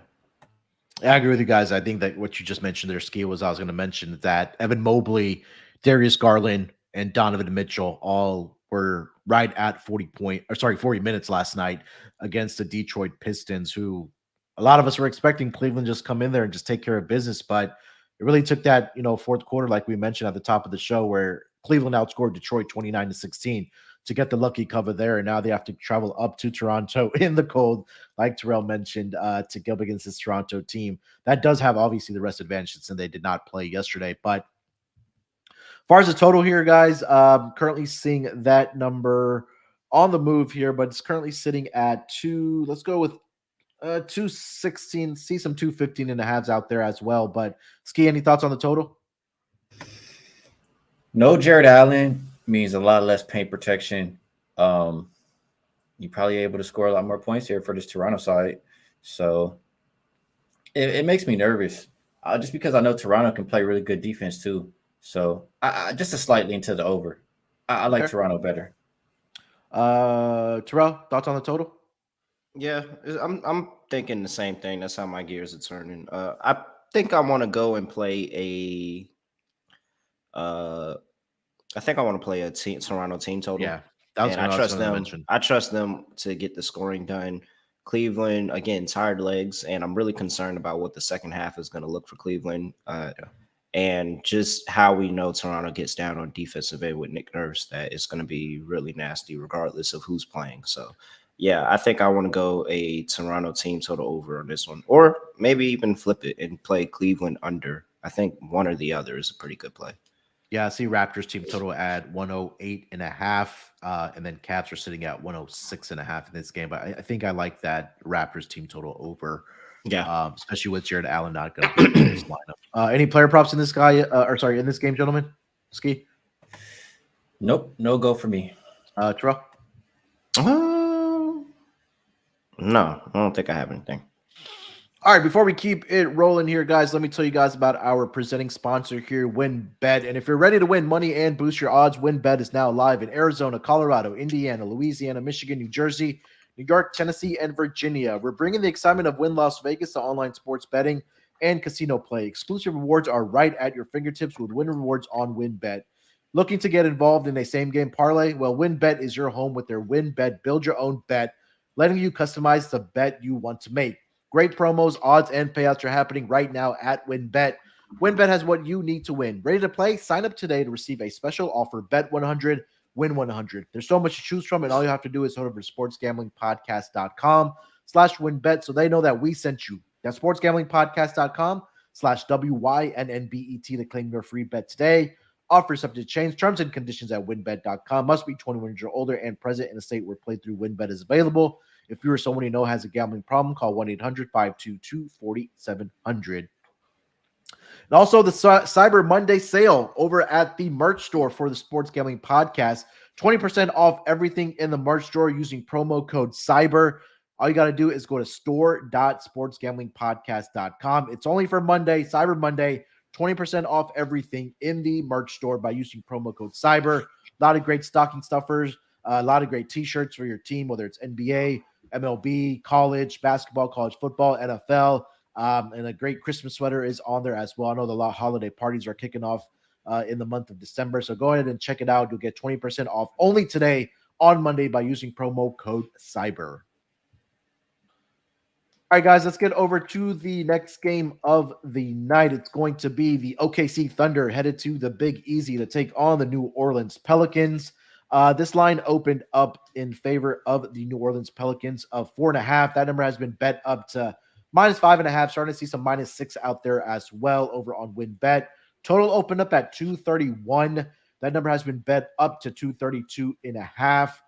I agree with you guys. I think that what you just mentioned there, Skee, was I was going to mention that Evan Mobley, Darius Garland, and Donovan Mitchell all were right at 40 minutes last night against the Detroit Pistons, who a lot of us were expecting Cleveland just come in there and just take care of business. But it really took that, fourth quarter, like we mentioned at the top of the show, where Cleveland outscored Detroit 29-16 to get the lucky cover there. And now they have to travel up to Toronto in the cold, like Terrell mentioned, to go up against this Toronto team. That does have obviously the rest advantage since they did not play yesterday. But as far as the total here, guys, currently seeing that number on the move here, but it's currently sitting at let's go with 216, see some 215 and a halves out there as well. But Skee, any thoughts on the total? No Jared Allen means a lot less paint protection. You're probably able to score a lot more points here for this Toronto side. So it makes me nervous just because I know Toronto can play really good defense too. So I just a slight lean to the over. I like Toronto better. Terrell, thoughts on the total? Yeah, I'm thinking the same thing. That's how my gears are turning. I think I want to go and play I think I want to play a Toronto team total. Yeah, that's and I trust them. I trust them to get the scoring done. Cleveland, again, tired legs, and I'm really concerned about what the second half is going to look for Cleveland. And just how we know Toronto gets down on defensive end with Nick Nurse, that it's going to be really nasty regardless of who's playing. So, yeah, I think I want to go a Toronto team total over on this one, or maybe even flip it and play Cleveland under. I think one or the other is a pretty good play. Yeah, I see Raptors team total at 108.5, and then Cats are sitting at 106.5 in this game. But I think I like that Raptors team total over. Yeah, especially with Jared Allen not going to be in this lineup. Any player props in this in this game, gentlemen? Skee? Nope, no go for me. Terrell? No, I don't think I have anything. All right, before we keep it rolling here, guys, let me tell you guys about our presenting sponsor here, WinBet. And if you're ready to win money and boost your odds, WinBet is now live in Arizona, Colorado, Indiana, Louisiana, Michigan, New Jersey, New York, Tennessee, and Virginia. We're bringing the excitement of Win Las Vegas to online sports betting and casino play. Exclusive rewards are right at your fingertips with Win Rewards on WinBet. Looking to get involved in a same-game parlay? Well, WinBet is your home with their WinBet Build Your Own Bet, letting you customize the bet you want to make. Great promos, odds, and payouts are happening right now at WinBet. WinBet has what you need to win. Ready to play? Sign up today to receive a special offer. Bet 100, win 100. There's so much to choose from, and all you have to do is head over to sportsgamblingpodcast.com/winbet so they know that we sent you. That's sportsgamblingpodcast.com/WYNNBET to claim your free bet today. Offer subject to change. Terms and conditions at winbet.com. Must be 21 years or older and present in a state where playthrough WinBet is available. If you or someone you know has a gambling problem, call 1-800-522-4700. And also the Cyber Monday sale over at the merch store for the Sports Gambling Podcast. 20% off everything in the merch store using promo code CYBER. All you got to do is go to store.sportsgamblingpodcast.com. It's only for Monday, Cyber Monday. 20% off everything in the merch store by using promo code CYBER. A lot of great stocking stuffers, a lot of great t-shirts for your team, whether it's NBA, MLB, college basketball, college football, NFL, and a great Christmas sweater is on there as well. I know the holiday parties are kicking off in the month of December, so go ahead and check it out. You'll get 20% off only today on Monday by using promo code CYBER. All right, guys, let's get over to the next game of the night. It's going to be the OKC Thunder headed to the Big Easy to take on the New Orleans Pelicans. This line opened up in favor of the New Orleans Pelicans of 4.5. That number has been bet up to -5.5. Starting to see some -6 out there as well over on WinBet. Total opened up at 231. That number has been bet up to 232.5.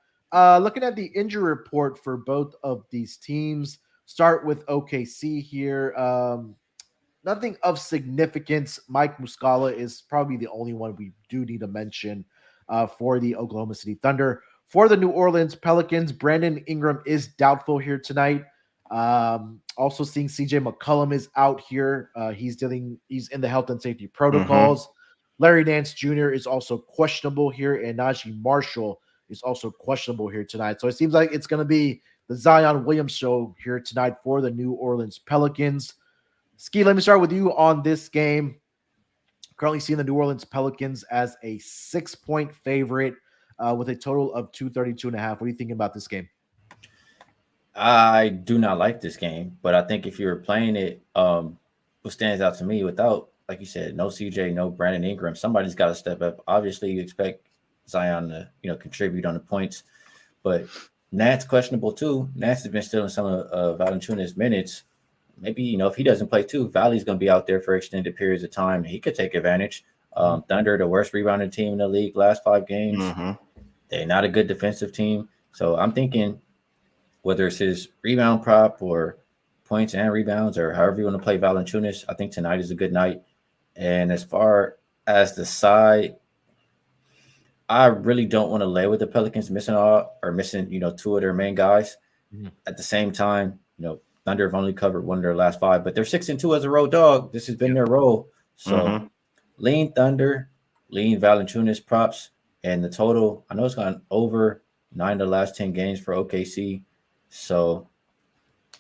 Looking at the injury report for both of these teams. Start with OKC here. Nothing of significance. Mike Muscala is probably the only one we do need to mention for the Oklahoma City Thunder. For the New Orleans Pelicans, Brandon Ingram is doubtful here tonight. Also seeing CJ McCollum is out here. He's in the health and safety protocols. Larry Nance Jr. is also questionable here, and Najee Marshall is also questionable here tonight. So it seems like it's going to be the Zion Williams show here tonight for the New Orleans Pelicans. Skee, let me start with you on this game. Currently seeing the New Orleans Pelicans as a 6-point favorite with a total of 232.5. What are you thinking about this game? I do not like this game, but I think if you were playing it, what stands out to me without, like you said, no CJ, no Brandon Ingram, somebody's got to step up. Obviously, you expect Zion to, contribute on the points, but Nat's questionable too. Nats has been stealing some of Valanciunas' minutes. Maybe, if he doesn't play too, Valley's going to be out there for extended periods of time. He could take advantage. Thunder, the worst rebounding team in the league, last 5 games. They're not a good defensive team. So I'm thinking whether it's his rebound prop or points and rebounds or however you want to play Valanciunas, I think tonight is a good night. And as far as the side, I really don't want to lay with the Pelicans missing 2 of their main guys. At the same time, Thunder have only covered 1 of their last 5, but they're 6-2 as a road dog. This has been their role. So lean Thunder, lean Valanciunas props, and the total, I know it's gone over 9 of the last 10 games for OKC. So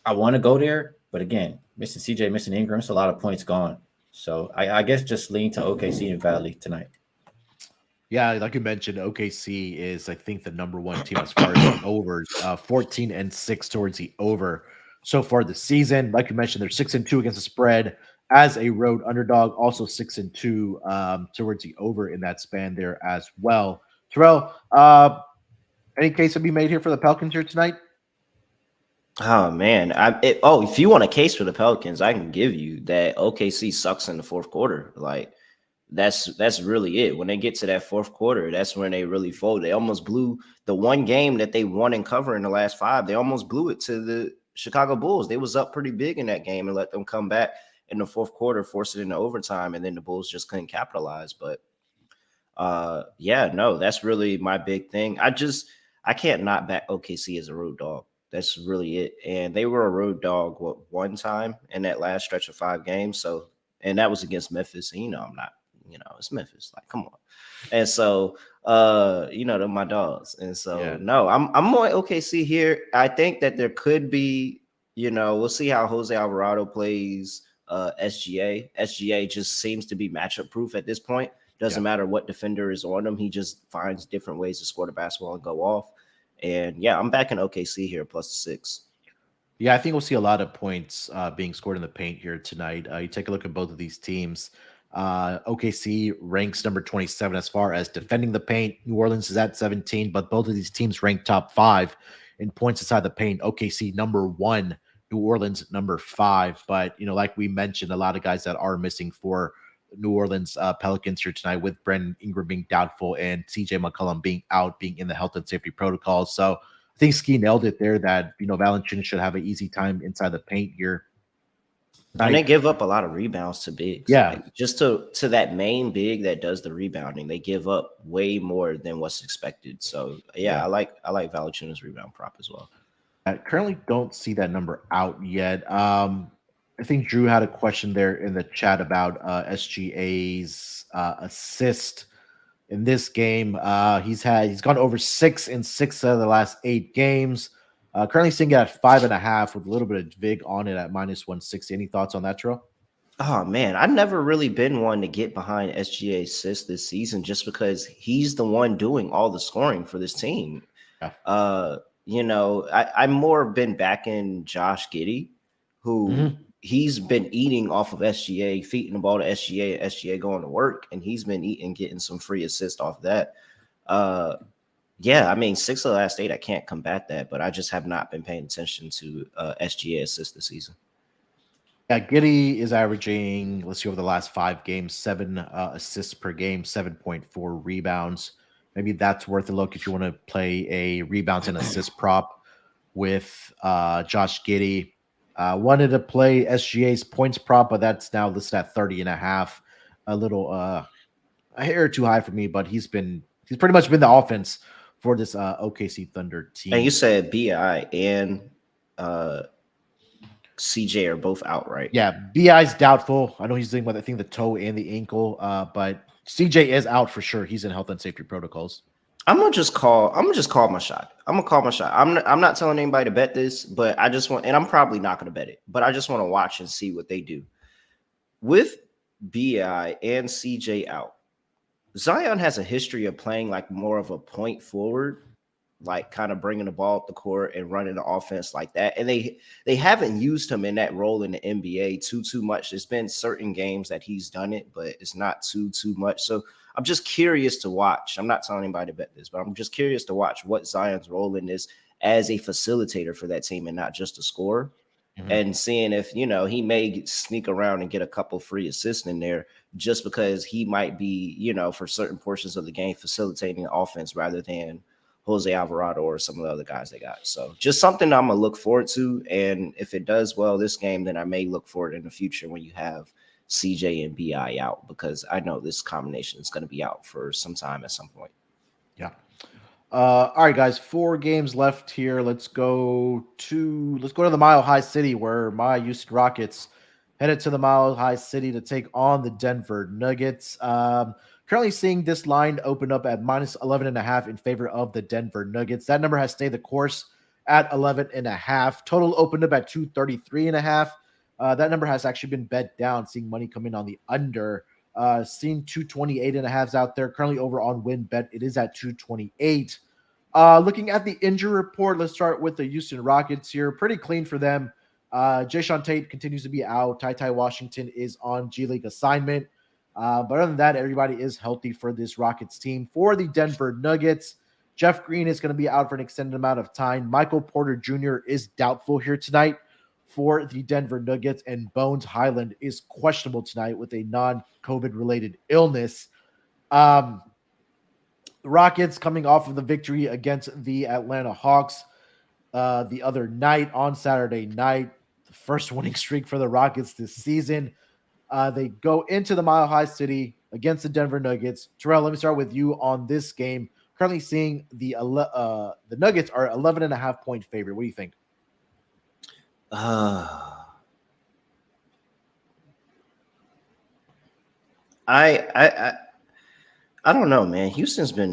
I want to go there, but again, missing CJ, missing Ingram, it's a lot of points gone. So I guess just lean to OKC and Valley tonight. Yeah, like you mentioned, OKC is, I think, the number 1 team as far as the overs, 14-6 towards the over so far this season. Like you mentioned, they're 6-2 against the spread as a road underdog, also 6-2 towards the over in that span there as well. Terrell, any case to be made here for the Pelicans here tonight? Oh man, if you want a case for the Pelicans, I can give you that OKC sucks in the fourth quarter. Like that's really it. When they get to that fourth quarter, that's when they really fold. They almost blew the one game that they won and cover in the last 5. They almost blew it to the Chicago Bulls. They was up pretty big in that game and let them come back in the fourth quarter, force it into overtime, and then the Bulls just couldn't capitalize. But that's really my big thing. I can't not back OKC as a road dog. That's really it. And they were a road dog one time in that last stretch of 5 games. So, and that was against Memphis. And, I'm not. It's Memphis. Like, come on. And so, they're my dogs. And so, no, I'm more OKC here. I think that there could be, we'll see how Jose Alvarado plays SGA. SGA just seems to be matchup proof at this point. Doesn't matter what defender is on him. He just finds different ways to score the basketball and go off. And I'm back in OKC here +6. Yeah, I think we'll see a lot of points being scored in the paint here tonight. You take a look at both of these teams. OKC ranks number 27 as far as defending the paint. New Orleans is at 17, but both of these teams rank top 5 in points inside the paint. OKC number 1, New Orleans number 5. But like we mentioned, a lot of guys that are missing for New Orleans Pelicans here tonight, with Brandon Ingram being doubtful and CJ McCollum being out, being in the health and safety protocols. So I think Skee nailed it there that Valanciunas should have an easy time inside the paint here. And they give up a lot of rebounds to bigs. Yeah. Like, just to that main big that does the rebounding, they give up way more than what's expected. So I like Valanciunas' rebound prop as well. I currently don't see that number out yet. I think Drew had a question there in the chat about SGA's assist in this game. He's gone over 6 in 6 out of the last 8 games. Currently sitting at 5.5 with a little bit of vig on it at -160. Any thoughts on that, Terrell? Oh man, I've never really been one to get behind SGA assists this season, just because he's the one doing all the scoring for this team. Yeah. I more been backing Josh Giddey who he's been eating off of SGA, feeding the ball to SGA, and SGA going to work, and he's been eating, getting some free assists off that. Yeah, I mean, 6 of the last 8, I can't combat that, but I just have not been paying attention to SGA assists this season. Yeah, Giddey is averaging, let's see, over the last 5 games, 7 assists per game, 7.4 rebounds. Maybe that's worth a look if you want to play a rebounds and assist prop with Josh Giddey. Wanted to play SGA's points prop, but that's now listed at 30.5. A little a hair too high for me, but he's pretty much been the offense for this OKC Thunder team. And you said BI and CJ are both out, right? Yeah, BI's doubtful. I know he's dealing with, I think, the toe and the ankle, but CJ is out for sure. He's in health and safety protocols. I'm gonna just call my shot. I'm not telling anybody to bet this, but I just want, and I'm probably not gonna bet it, but I just want to watch and see what they do. With BI and CJ out, Zion has a history of playing like more of a point forward, like kind of bringing the ball up the court and running the offense like that. And they haven't used him in that role in the NBA too much. There's been certain games that he's done it, but it's not too much. So I'm just curious to watch. I'm not telling anybody to bet this, but I'm just curious to watch what Zion's role in is as a facilitator for that team and not just a scorer. And seeing if, he may sneak around and get a couple free assists in there just because he might be, for certain portions of the game facilitating the offense rather than Jose Alvarado or some of the other guys they got. So just something I'm going to look forward to. And if it does well this game, then I may look for it in the future when you have CJ and BI out, because I know this combination is going to be out for some time at some point. Yeah. All right, guys, 4 games left here. Let's go to the Mile High City, where my Houston Rockets headed to the Mile High City to take on the Denver Nuggets. Currently seeing this line open up at minus 11.5 in favor of the Denver Nuggets. That number has stayed the course at 11.5. Total opened up at 233.5. That number has actually been bet down, seeing money come in on the under. Seeing 228.5s out there. Currently over on WinBet, it is at 228. Looking at the injury report, let's start with the Houston Rockets here. Pretty clean for them. Jayshawn Tate continues to be out. Ty Washington is on G League assignment. But other than that, everybody is healthy for this Rockets team. For the Denver Nuggets, Jeff Green is going to be out for an extended amount of time. Michael Porter Jr. is doubtful here tonight for the Denver Nuggets, and Bones Highland is questionable tonight with a non-COVID related illness. The Rockets coming off of the victory against the Atlanta Hawks the other night on Saturday night, the first winning streak for the Rockets this season. They go into the Mile High City against the Denver Nuggets. Terrell, let me start with you on this game. Currently seeing the Nuggets are 11.5 point favorite. What do you think? I don't know, man. Houston's been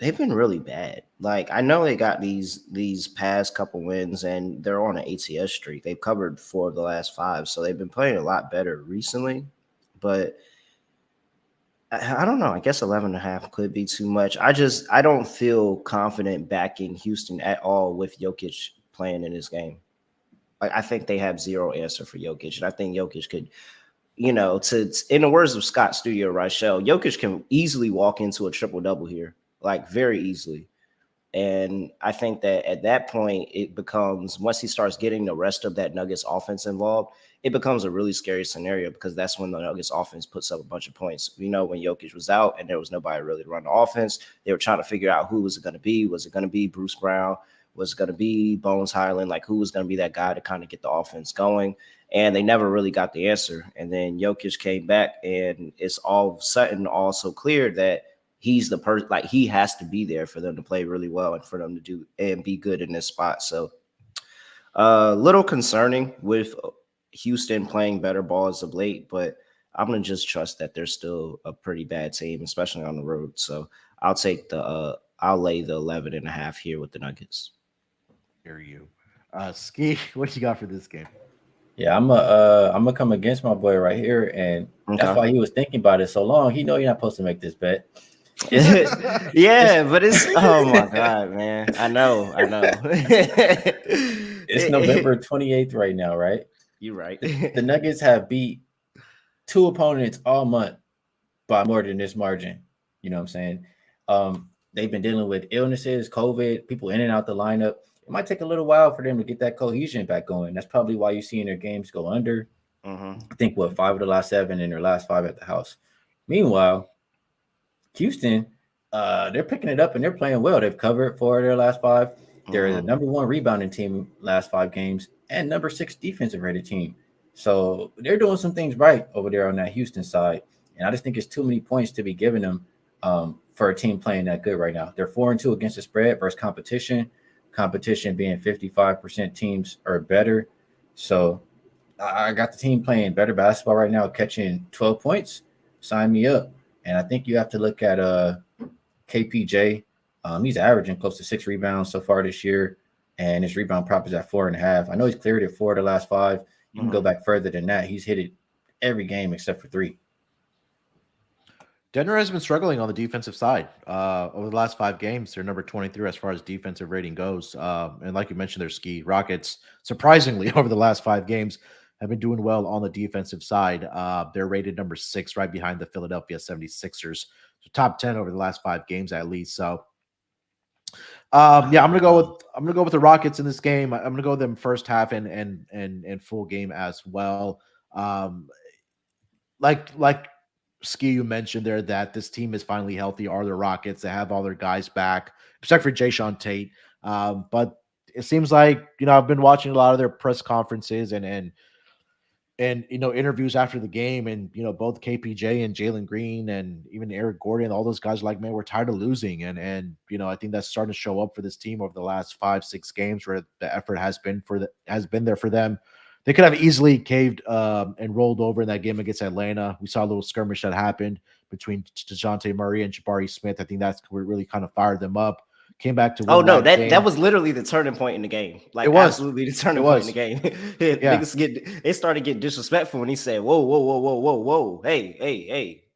they've been really bad. Like, I know they got these past couple wins and they're on an ATS streak. They've covered 4 of the last 5, so they've been playing a lot better recently. But I don't know. I guess 11.5 could be too much. I don't feel confident backing Houston at all with Jokic playing in this game. Like, I think they have zero answer for Jokic, and I think Jokic could, in the words of Scott Studio Reichel, Jokic can easily walk into a triple-double here, like very easily. And I think that at that point, it becomes, once he starts getting the rest of that Nuggets offense involved, it becomes a really scary scenario, because that's when the Nuggets offense puts up a bunch of points. When Jokic was out and there was nobody really to run the offense, they were trying to figure out who was it going to be. Was it going to be Bruce Brown? Was it going to be Bones Highland? Like, who was going to be that guy to kind of get the offense going? And they never really got the answer. And then Jokic came back, and it's all of a sudden also clear that he's the person, like, he has to be there for them to play really well and for them to do and be good in this spot. So a little concerning with Houston playing better ball as of late, but I'm going to just trust that they're still a pretty bad team, especially on the road. So I'll take I'll lay the 11.5 here with the Nuggets. Hear you. Skee, what you got for this game? Yeah, I'm gonna come against my boy right here, and that's why he was thinking about it so long. He know you're not supposed to make this bet. Yeah, but it's, oh my God, man. I know. It's November 28th right now, right? You're right. The Nuggets have beat 2 opponents all month by more than this margin. You know what I'm saying? They've been dealing with illnesses, COVID, people in and out the lineup. It might take a little while for them to get that cohesion back going. That's probably why you're seeing their games go under. I think 5 of the last 7 and their last 5 at the house. Meanwhile, Houston, they're picking it up and they're playing well. They've covered 4 of their last 5. They're the number 1 rebounding team last 5 games and number 6 defensive rated team. So they're doing some things right over there on that Houston side. And I just think it's too many points to be giving them for a team playing that good right now. They're 4-2 against the spread versus competition. Competition being 55% teams or better. So I got the team playing better basketball right now, catching 12 points. Sign me up. And I think you have to look at KPJ. He's averaging close to 6 rebounds so far this year, and his rebound prop is at 4.5. I know he's cleared it 4 of the last 5. You can go back further than that. He's hit it every game except for 3. Denver has been struggling on the defensive side over the last 5 games. They're number 23 as far as defensive rating goes. And like you mentioned, their Skee Rockets, surprisingly, over the last 5 games, have been doing well on the defensive side. They're rated number 6, right behind the Philadelphia 76ers. So top 10 over the last 5 games at least. So I'm gonna go with the Rockets in this game. I'm gonna go with them first half and full game as well. Like Skee, you mentioned there that this team is finally healthy. Are the Rockets? They have all their guys back, except for Jayshawn Tate. But it seems like I've been watching a lot of their press conferences and interviews after the game, and both KPJ and Jalen Green and even Eric Gordon, all those guys are like, man, we're tired of losing, and I think that's starting to show up for this team over the last 5-6 games where the effort has been there for them. They could have easily caved and rolled over in that game against Atlanta. We saw a little skirmish that happened between DeJounte Murray and Jabari Smith. I think that's what really kind of fired them up. Came back to win that was literally the turning point in the game. Like, it was absolutely the turning point in the game. They started getting disrespectful when he said, whoa, hey,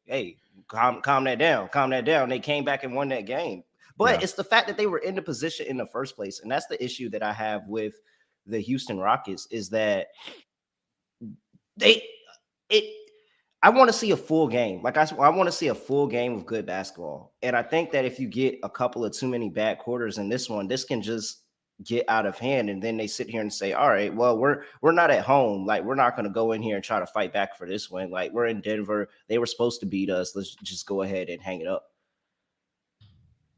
calm that down. They came back and won that game. But it's the fact that they were in the position in the first place, and that's the issue that I have with the Houston Rockets, is that I want to see a full game. Like, I want to see a full game of good basketball. And I think that if you get a couple of too many bad quarters in this one, this can just get out of hand. And then they sit here and say, all right, well, we're not at home. Like, we're not going to go in here and try to fight back for this win. Like, we're in Denver. They were supposed to beat us. Let's just go ahead and hang it up.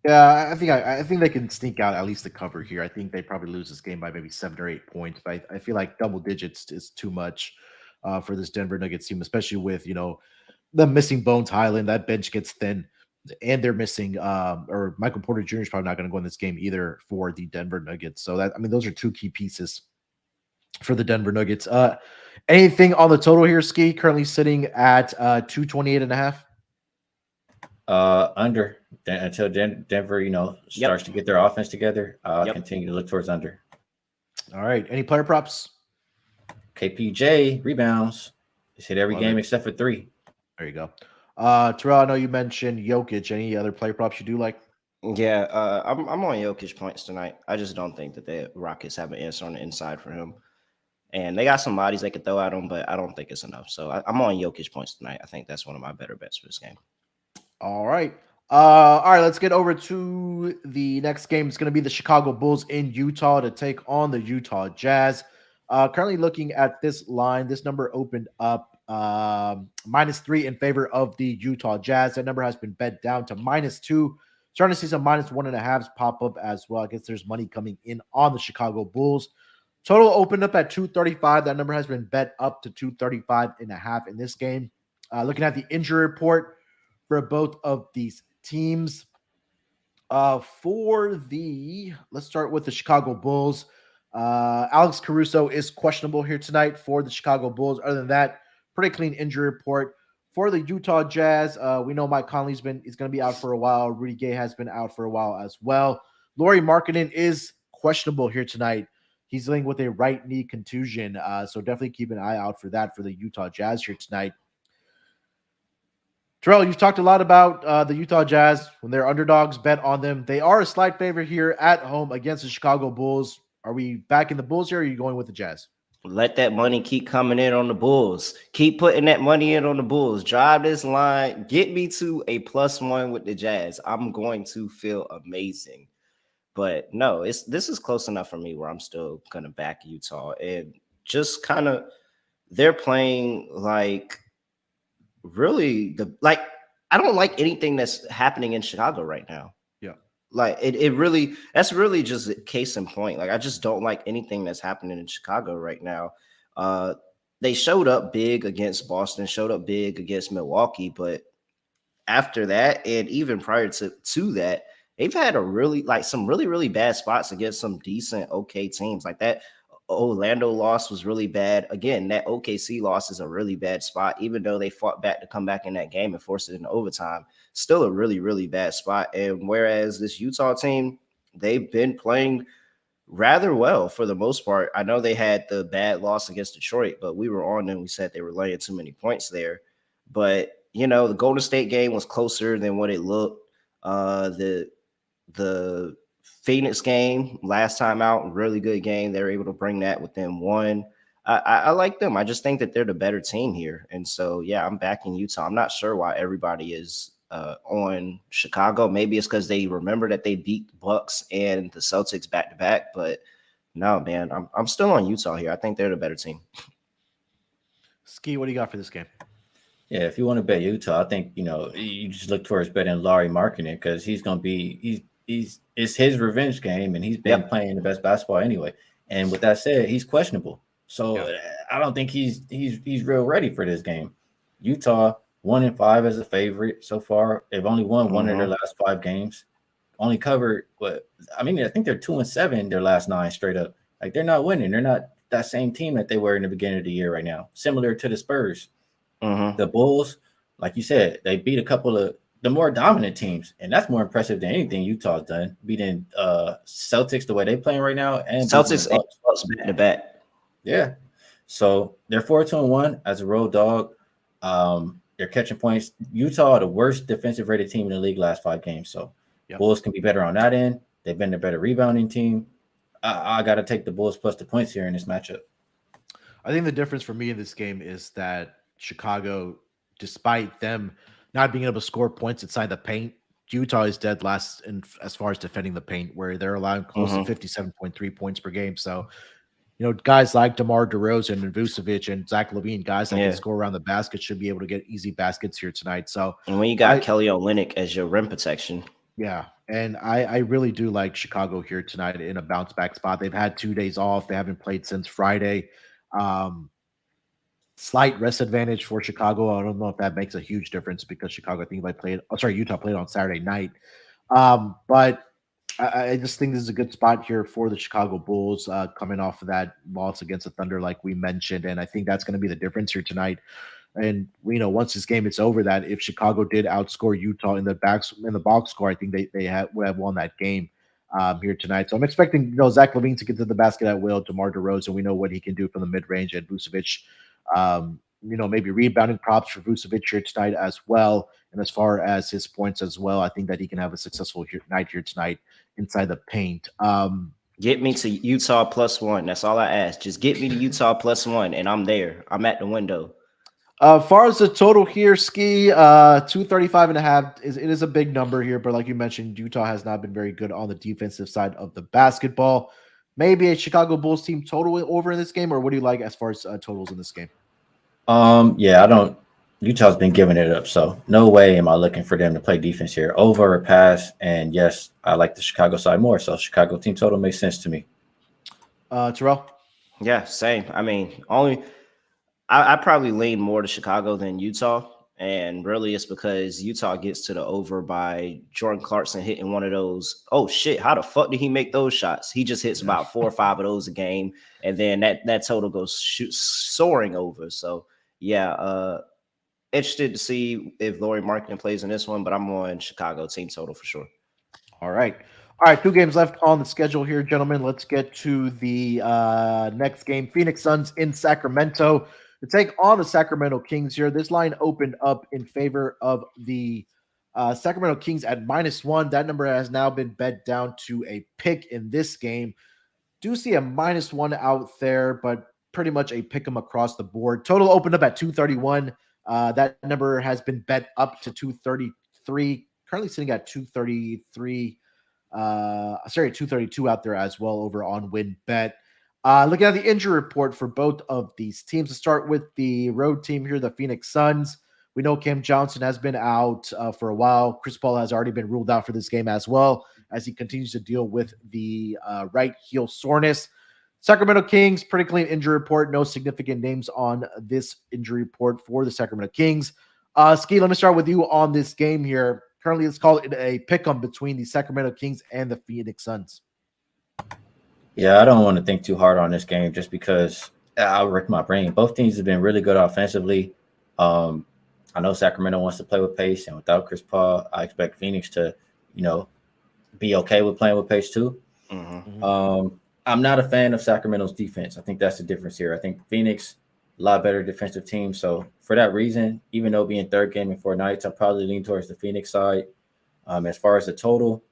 Yeah, I think they can sneak out at least the cover here. I think they probably lose this game by maybe 7 or 8 points. But I feel like double digits is too much for this Denver Nuggets team, especially with the missing Bones Highland. That bench gets thin, and they're missing or Michael Porter Jr. is probably not going to go in this game either for the Denver Nuggets. So those are 2 key pieces for the Denver Nuggets. Anything on the total here, Skee? Currently sitting at 228.5. Under until Denver, starts to get their offense together. Continue to look towards under. All right. Any player props? KPJ rebounds. He's hit every game except for 3. There you go. Terrell, I know you mentioned Jokic. Any other player props you do like? Yeah, I'm on Jokic points tonight. I just don't think that the Rockets have an answer on the inside for him. And they got some bodies they could throw at him, but I don't think it's enough. So I'm on Jokic points tonight. I think that's one of my better bets for this game. All right. Let's get over to the next game. It's going to be the Chicago Bulls in Utah to take on the Utah Jazz. Currently looking at this line, this number opened up -3 in favor of the Utah Jazz. That number has been bet down to -2. Starting to see some -1.5s pop up as well. I guess there's money coming in on the Chicago Bulls. Total opened up at 235. That number has been bet up to 235.5 in this game. Looking at the injury report for both of these teams. Let's start with the Chicago Bulls. Alex Caruso is questionable here tonight for the Chicago Bulls. Other than that, pretty clean injury report. For the Utah Jazz, we know Mike Conley's going to be out for a while. Rudy Gay has been out for a while as well. Lauri Markkanen is questionable here tonight. He's dealing with a right knee contusion, so definitely keep an eye out for that for the Utah Jazz here tonight. Terrell, you've talked a lot about the Utah Jazz. When they're underdogs, bet on them. They are a slight favorite here at home against the Chicago Bulls. Are we backing the Bulls here, or are you going with the Jazz? Let that money keep coming in on the Bulls. Keep putting that money in on the Bulls. Drive this line. Get me to a +1 with the Jazz. I'm going to feel amazing. But no, this is close enough for me where I'm still gonna back Utah. And just kind of they're playing like really I don't like anything that's happening in Chicago right now. Yeah. Like it really, that's really just a case in point. Like I just don't like anything that's happening in Chicago right now. They showed up big against Boston, showed up big against Milwaukee, but after that, and even prior to that, they've had a really some really bad spots against some decent okay teams. Like that Orlando loss was really bad. Again, that OKC loss is a really bad spot, even though they fought back to come back in that game and force it into overtime. Still a really bad spot. And whereas this Utah team, they've been playing rather well for the most part. I know they had the bad loss against Detroit, but we were on them. We said they were laying too many points there. But the Golden State game was closer than what it looked. The Phoenix game last time out, really good game. They were able to bring that within one. I like them. I just think that they're the better team here. And so, yeah, I'm backing Utah. I'm not sure why everybody is on Chicago. Maybe it's because they remember that they beat the Bucks and the Celtics back to back. But no, man, I'm still on Utah here. I think they're the better team. Skee, what do you got for this game? Yeah, if you want to bet Utah, I think you just look towards betting Larry Markkinen because he's going to be it's his revenge game, and he's been playing the best basketball anyway. And with that said, he's questionable, so I don't think he's real ready for this game. Utah 1-5 as a favorite so far. They've only won one of their last 5 games. Only covered I think they're 2-7 their last 9 straight up. Like they're not winning. They're not that same team that they were in the beginning of the year right now. Similar to the Spurs. The Bulls, like you said, they beat a couple of the more dominant teams, and that's more impressive than anything Utah's done. Beating Celtics the way they're playing right now, and Celtics back to back. Yeah, so they're 4-1 as a road dog. They're catching points. Utah, the worst defensive rated team in the league last 5 games. So Bulls can be better on that end. They've been the better rebounding team. I got to take the Bulls plus the points here in this matchup. I think the difference for me in this game is that Chicago, despite them not being able to score points inside the paint, Utah is dead last as far as defending the paint, where they're allowing close to 57.3 points per game. So, guys like DeMar DeRozan and Vucevic and Zach LaVine, guys that can score around the basket, should be able to get easy baskets here tonight. So, and when you got Kelly Olynyk as your rim protection. Yeah, and I really do like Chicago here tonight in a bounce back spot. They've had 2 days off. They haven't played since Friday. Slight rest advantage for Chicago. I don't know if that makes a huge difference because Chicago, I think Utah played on Saturday night. But I just think this is a good spot here for the Chicago Bulls coming off of that loss against the Thunder, like we mentioned. And I think that's going to be the difference here tonight. And once this game is over, that if Chicago did outscore Utah in the box score, I think they would have won that game here tonight. So I'm expecting Zach LaVine to get to the basket at will. DeMar DeRozan, we know what he can do from the mid range, and Vucevic. Maybe rebounding props for Vucevic here tonight as well. And as far as his points as well, I think that he can have a successful night here tonight inside the paint. Get me to Utah +1. That's all I ask. Just get me to Utah +1, and I'm there. I'm at the window. Far as the total here, Skee, 235.5 it is a big number here, but like you mentioned, Utah has not been very good on the defensive side of the basketball. Maybe a Chicago Bulls team total over in this game, or what do you like as far as totals in this game? Yeah, I don't. Utah's been giving it up, so no way am I looking for them to play defense here. Over or pass, and yes, I like the Chicago side more, so Chicago team total makes sense to me. Terrell? Yeah, same. I mean, I probably lean more to Chicago than Utah, and really it's because Utah gets to the over by Jordan Clarkson hitting one of those. Oh shit! How the fuck did he make those shots? He just hits about 4 or 5 of those a game, and then that total goes soaring over. So yeah, interested to see if Lauri Markkinen plays in this one, but I'm on Chicago team total for sure. All right. 2 games left on the schedule here, gentlemen. Let's get to the next game. Phoenix Suns in Sacramento to take on the Sacramento Kings here. This line opened up in favor of the Sacramento Kings at -1. That number has now been bet down to a pick in this game. Do see a -1 out there, but pretty much a pick 'em across the board. Total opened up at 231. That number has been bet up to 233. Currently sitting at 233. 232 out there as well over on WinBet. Looking at the injury report for both of these teams, to start with the road team here, the Phoenix Suns. We know Cam Johnson has been out for a while. Chris Paul has already been ruled out for this game as well, as he continues to deal with the right heel soreness. Sacramento Kings, pretty clean injury report. No significant names on this injury report for the Sacramento Kings. Skee, let me start with you on this game here. Currently, let's call it a pick-em between the Sacramento Kings and the Phoenix Suns. Yeah, I don't want to think too hard on this game just because I'll wreck my brain. Both teams have been really good offensively. I know Sacramento wants to play with pace, and without Chris Paul, I expect Phoenix to, be okay with playing with pace too. Mm-hmm. I'm not a fan of Sacramento's defense. I think that's the difference here. I think Phoenix, a lot better defensive team. So for that reason, even though being third game in 4 nights, I'll probably lean towards the Phoenix side. As far as the total,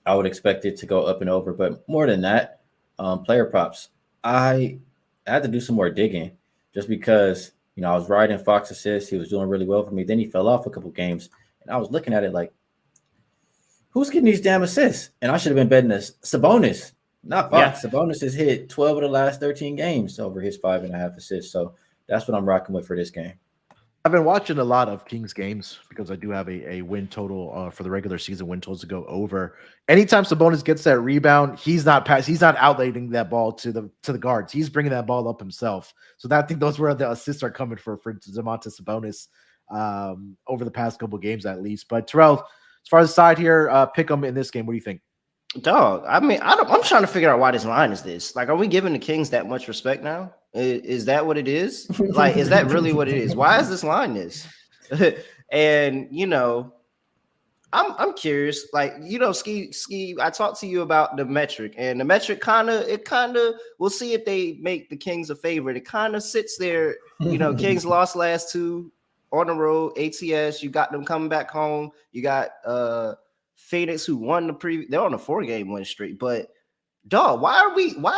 I would expect it to go up and over. But more than that, player props. I had to do some more digging just because, I was riding Fox assists. He was doing really well for me. Then he fell off a couple games. And I was looking at it like, who's getting these damn assists? And I should have been betting this Sabonis, not Fox. Yeah. Sabonis has hit 12 of the last 13 games over his 5.5 assists. So that's what I'm rocking with for this game. I've been watching a lot of Kings games because I do have a win total for the regular season, win totals to go over. Anytime Sabonis gets that rebound, he's not outletting that ball to the guards. He's bringing that ball up himself. So I think those where the assists are coming for Domantas Sabonis over the past couple of games at least. But Terrell, as far as the side here, pick them in this game. What do you think? Dog, I mean, I'm trying to figure out why this line is this. Like, are we giving the Kings that much respect now? Is that what it is? Like, is that really what it is? Why is this line this? And I'm curious. Like, Skee, I talked to you about the metric, and the metric kind of we'll see if they make the Kings a favorite. It kind of sits there. Kings lost last 2 on the road. ATS, you got them coming back home. You got Phoenix, who won they're on a 4-game win streak. But dog, why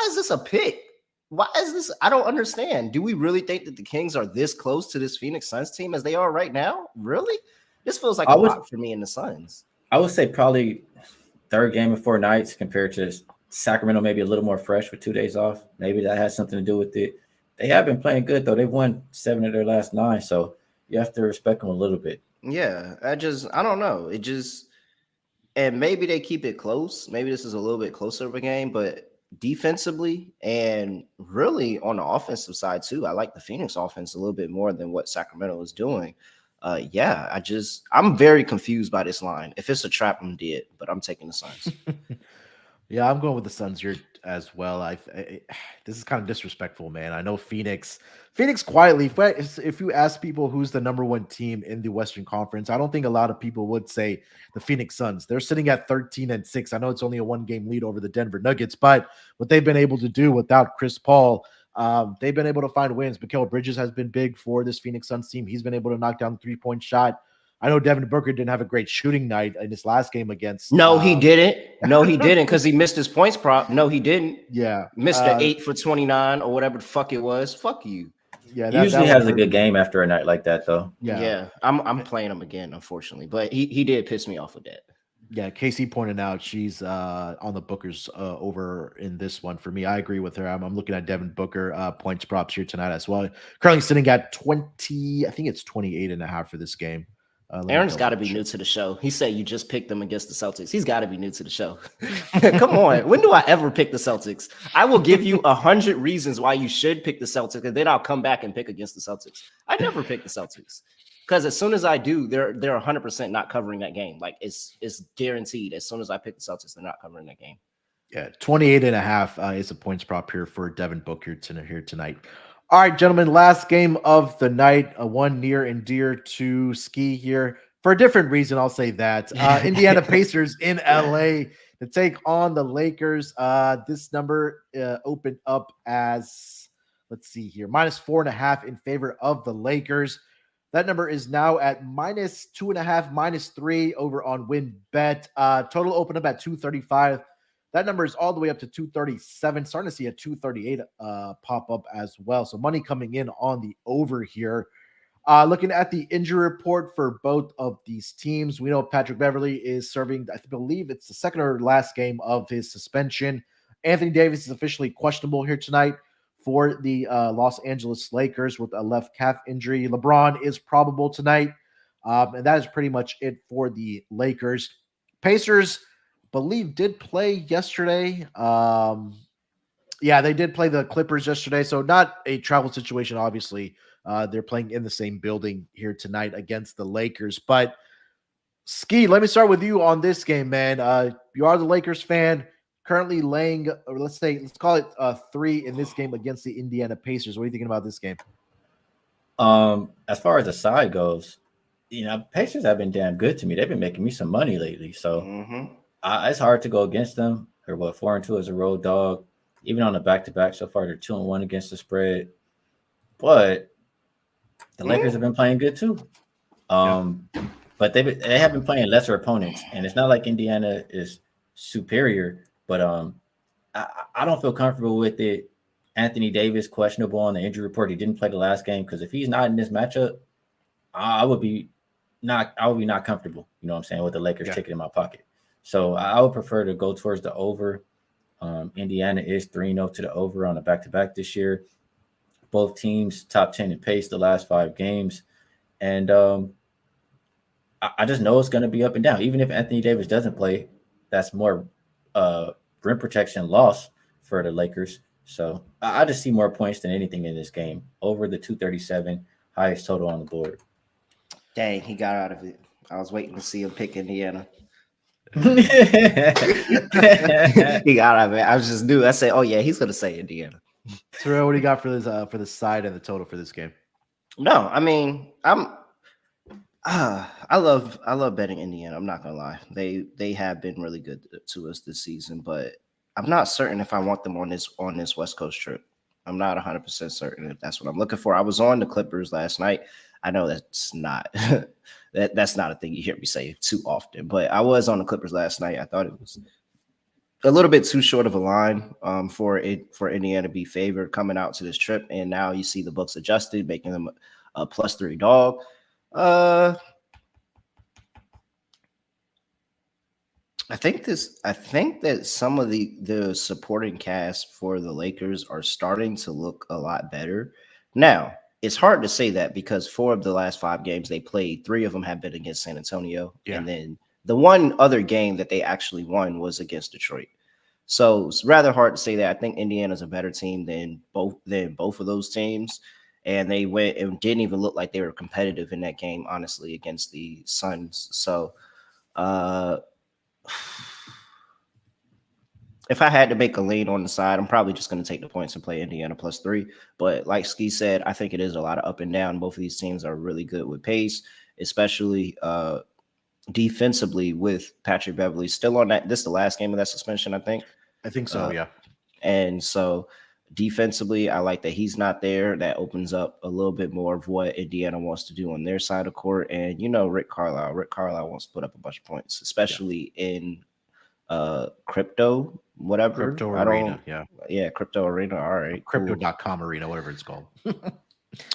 is this a pick? Why is this? I don't understand. Do we really think that the Kings are this close to this Phoenix Suns team as they are right now? Really? This feels like a lot for me in the Suns. I would say probably third game in 4 nights compared to Sacramento, maybe a little more fresh with 2 days off. Maybe that has something to do with it. They have been playing good, though. They've won 7 of their last 9, so you have to respect them a little bit. Yeah, I don't know. And maybe they keep it close. Maybe this is a little bit closer of a game, but defensively and really on the offensive side too, I like the Phoenix offense a little bit more than what Sacramento is doing. I'm very confused by this line. If it's a trap, I'm dead, but I'm taking the Suns. Yeah, I'm going with the Suns here as well. This is kind of disrespectful, man. I know Phoenix quietly, if you ask people who's the number 1 team in the Western Conference, I don't think a lot of people would say the Phoenix Suns. They're sitting at 13-6. I know it's only a 1-game lead over the Denver Nuggets, but what they've been able to do without Chris Paul, they've been able to find wins. Mikal Bridges has been big for this Phoenix Suns team. He's been able to knock down the 3-point shot. I know Devin Booker didn't have a great shooting night in his last game against. No, he didn't. No, he didn't, because he missed his points prop. No, he didn't. Yeah. Missed the 8 for 29 or whatever the fuck it was. Fuck you. Yeah, he usually has a good game after a night like that, though. Yeah. I'm playing him again, unfortunately. But he did piss me off with that. Yeah, Casey pointed out she's on the Bookers over in this one for me. I agree with her. I'm looking at Devin Booker points props here tonight as well. Currently sitting at 20, I think it's 28.5 for this game. Aaron's got to be new to the show. He said you just picked them against the Celtics. He's got to be new to the show. Come on. When do I ever pick the Celtics? I will give you 100 reasons why you should pick the Celtics, and then I'll come back and pick against the Celtics. I never pick the Celtics because as soon as I do, they're 100% not covering that game. Like it's guaranteed. As soon as I pick the Celtics, they're not covering that game. Yeah, 28.5 is a points prop here for Devin Booker here tonight. All right, gentlemen, last game of the night, one near and dear to Skee here for a different reason. I'll say that Indiana Pacers in LA to take on the Lakers. This number opened up as, let's see here, -4.5 in favor of the Lakers. That number is now at -2.5, -3 over on WinBet. Total opened up at 235. That number is all the way up to 237. Starting to see a 238 pop up as well. So money coming in on the over here. Looking at the injury report for both of these teams, we know Patrick Beverley is serving, I believe it's the second or last game of his suspension. Anthony Davis is officially questionable here tonight for the Los Angeles Lakers with a left calf injury. LeBron is probable tonight. And that is pretty much it for the Lakers. Pacers, believe, did play yesterday. Yeah, they did play the Clippers yesterday. So not a travel situation, obviously. They're playing in the same building here tonight against the Lakers. But Skee, let me start with you on this game, man. You are the Lakers fan, currently laying, or let's call it 3 in this game against the Indiana Pacers. What are you thinking about this game? As far as the side goes, Pacers have been damn good to me. They've been making me some money lately, so it's hard to go against them. They're 4-2 as a road dog. Even on the back-to-back so far, they're 2-1 against the spread. But the Lakers have been playing good too. But they have been playing lesser opponents, and it's not like Indiana is superior. But I don't feel comfortable with it. Anthony Davis questionable on the injury report. He didn't play the last game because if he's not in this matchup, I would be not comfortable. You know what I'm saying, with the Lakers ticket in my pocket. So I would prefer to go towards the over. Indiana is 3-0 to the over on a back-to-back this year. Both teams top 10 in pace the last 5 games. And I just know it's going to be up and down. Even if Anthony Davis doesn't play, that's more rim protection loss for the Lakers. So I just see more points than anything in this game. Over the 237, highest total on the board. Dang, he got out of it. I was waiting to see him pick Indiana. He got out of it. I was just new. I said, oh yeah, he's going to say Indiana. Terrell, what do you got for this for the side and the total for this game? No, I mean, I love betting Indiana. I'm not gonna lie. They have been really good to us this season, but I'm not certain if I want them on this West Coast trip. I'm not 100% certain if that's what I'm looking for. I was on the Clippers last night. I know that's not that's not a thing you hear me say too often, but I was on the Clippers last night. I thought it was a little bit too short of a line for Indiana to be favored coming out to this trip, and now you see the books adjusted, making them a +3 dog. I think that some of the supporting cast for the Lakers are starting to look a lot better. Now, it's hard to say that because 4 of the last 5 games they played, 3 of them have been against San Antonio, and then the one other game that they actually won was against Detroit. So it's rather hard to say that. I think Indiana's a better team than both of those teams. And they went and didn't even look like they were competitive in that game, honestly, against the Suns. So if I had to make a lean on the side, I'm probably just going to take the points and play Indiana +3. But like Skee said, I think it is a lot of up and down. Both of these teams are really good with pace, especially defensively with Patrick Beverley still on that. This is the last game of that suspension, I think. I think so, yeah. And so defensively, I like that he's not there. That opens up a little bit more of what Indiana wants to do on their side of court. And, Rick Carlisle wants to put up a bunch of points, especially in crypto, whatever. Crypto Arena, Yeah, Crypto Arena. All right. Crypto.com Arena, whatever it's called.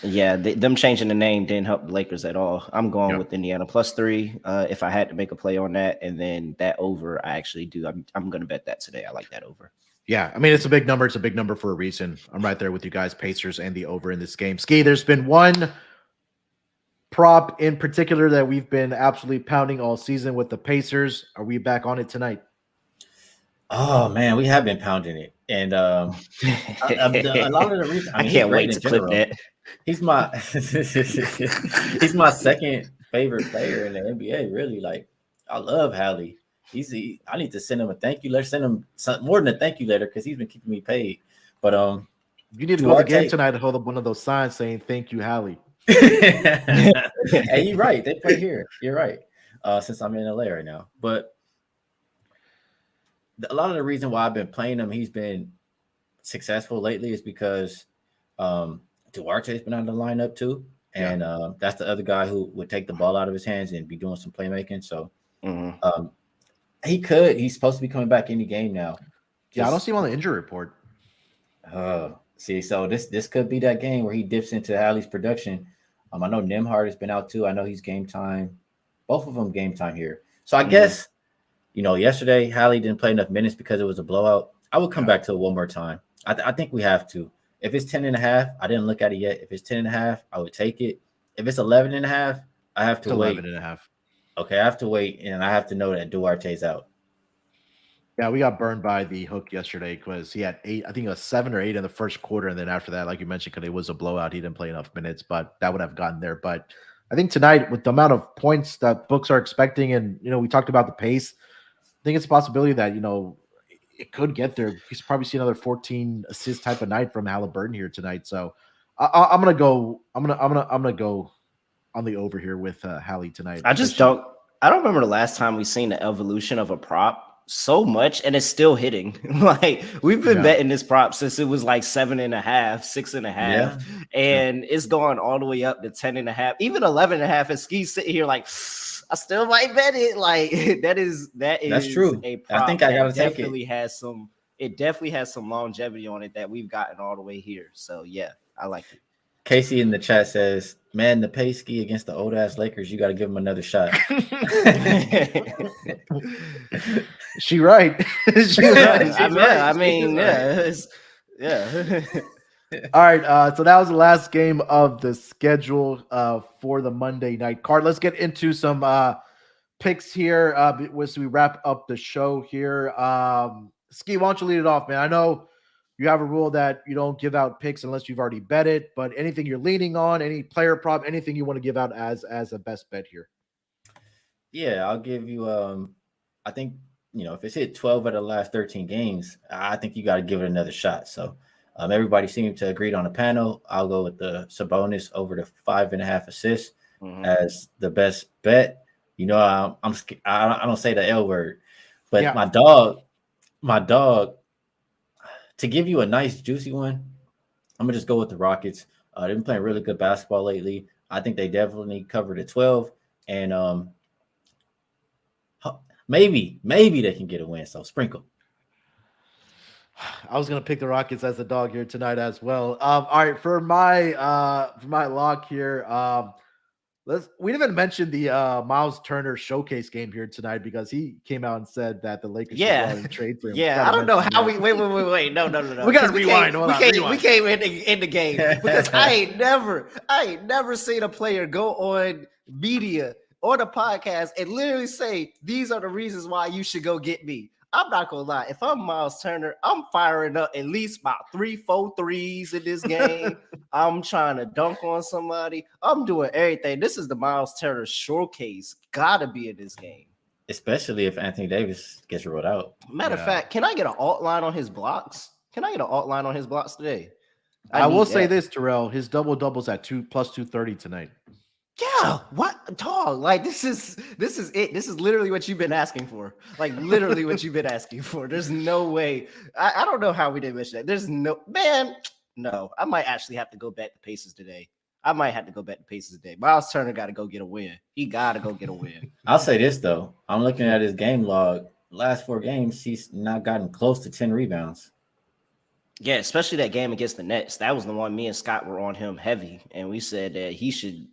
Yeah, them changing the name didn't help the Lakers at all. I'm going with Indiana +3. If I had to make a play on that, and then that over, I actually do. I'm going to bet that today. I like that over. Yeah, I mean, it's a big number. It's a big number for a reason. I'm right there with you guys, Pacers and the over in this game. Skee, there's been one prop in particular that we've been absolutely pounding all season with the Pacers. Are we back on it tonight? Oh man, we have been pounding it, and a lot of the reason I can't wait to clip that. He's my second favorite player in the NBA. Really, like I love Hallie. I need to send him a thank you letter. Send him more than a thank you letter because he's been keeping me paid. But you need to go to the game tonight to hold up one of those signs saying "Thank you, Hallie." Hey, you're right. They play here. You're right. Since I'm in LA right now, but a lot of the reason why I've been playing him, he's been successful lately, is because Duarte's been on the lineup too, and that's the other guy who would take the ball out of his hands and be doing some playmaking. So he's supposed to be coming back any game now. Yeah, I don't see him on the injury report. See, so this could be that game where he dips into Hallie's production. I know Nimhard has been out too. I know he's game time. Both of them game time here. So I guess, yesterday Hallie didn't play enough minutes because it was a blowout. I would come back to it one more time. I think we have to. If it's 10.5, I didn't look at it yet. If it's 10.5, I would take it. If it's 11.5, I have to It's wait. 11.5. Okay, I have to wait, and I have to know that Duarte's out. Yeah, we got burned by the hook yesterday because he had 8, I think it was 7 or 8 in the first quarter. And then after that, like you mentioned, because it was a blowout, he didn't play enough minutes, but that would have gotten there. But I think tonight, with the amount of points that books are expecting, and, we talked about the pace, I think it's a possibility that, it could get there. He's probably see another 14 assist type of night from Halliburton here tonight. So I'm going to go, I'm going to go on the over here with Hallie tonight. I don't remember the last time we seen the evolution of a prop so much, and it's still hitting. Like, we've been betting this prop since it was like 7.5, 6.5, and it's gone all the way up to 10.5, even 11.5. And Skee's sitting here like, I still might bet it. Like, that's true. A prop I think I gotta take it. It definitely has some longevity on it that we've gotten all the way here. So yeah, I like it. Casey in the chat says, "Man, the pay Skee against the old ass Lakers, you got to give him another shot." She right. She right. I mean, yeah. All right. So that was the last game of the schedule for the Monday night card. Let's get into some picks here as we wrap up the show here. Skee, why don't you lead it off, man? I know you have a rule that you don't give out picks unless you've already bet it, but anything you're leaning on, any player prop, anything you want to give out as a best bet here. Yeah, I'll give you I think, if it's hit 12 out of the last 13 games, I think you got to give it another shot. So everybody seemed to agree on the panel. I'll go with the Sabonis over the 5.5 assists as the best bet. I don't say the L word, but my dog, to give you a nice juicy one, I'm gonna just go with the Rockets. They've been playing really good basketball lately. I think they definitely covered at 12, and maybe they can get a win. So sprinkle. I was gonna pick the Rockets as the dog here tonight as well. All right, for my lock here, we didn't even mention the Miles Turner showcase game here tonight because he came out and said that the Lakers should go out and trade for him. Yeah, I don't know how we wait. No. We gotta rewind. We came in the game because I ain't never seen a player go on media or the podcast and literally say these are the reasons why you should go get me. I'm not gonna lie. If I'm Miles Turner, I'm firing up at least about 3-4 threes in this game. I'm trying to dunk on somebody. I'm doing everything. This is the Miles Turner showcase. Gotta be in this game. Especially if Anthony Davis gets rolled out. Matter of fact, can I get an alt line on his blocks? Today? I will say this, Terrell. His double-double's at plus 230 tonight. Yeah, what dog? Like this is it. This is literally what you've been asking for. Like literally what you've been asking for. There's no way. I don't know how we didn't mention that. There's no man. No, I might actually have to go bet the Pacers today. Miles Turner got to go get a win. He got to go get a win. I'll say this though. I'm looking at his game log. Last 4 games, he's not gotten close to 10 rebounds. Yeah, especially that game against the Nets. That was the one me and Scott were on him heavy, and we said that he should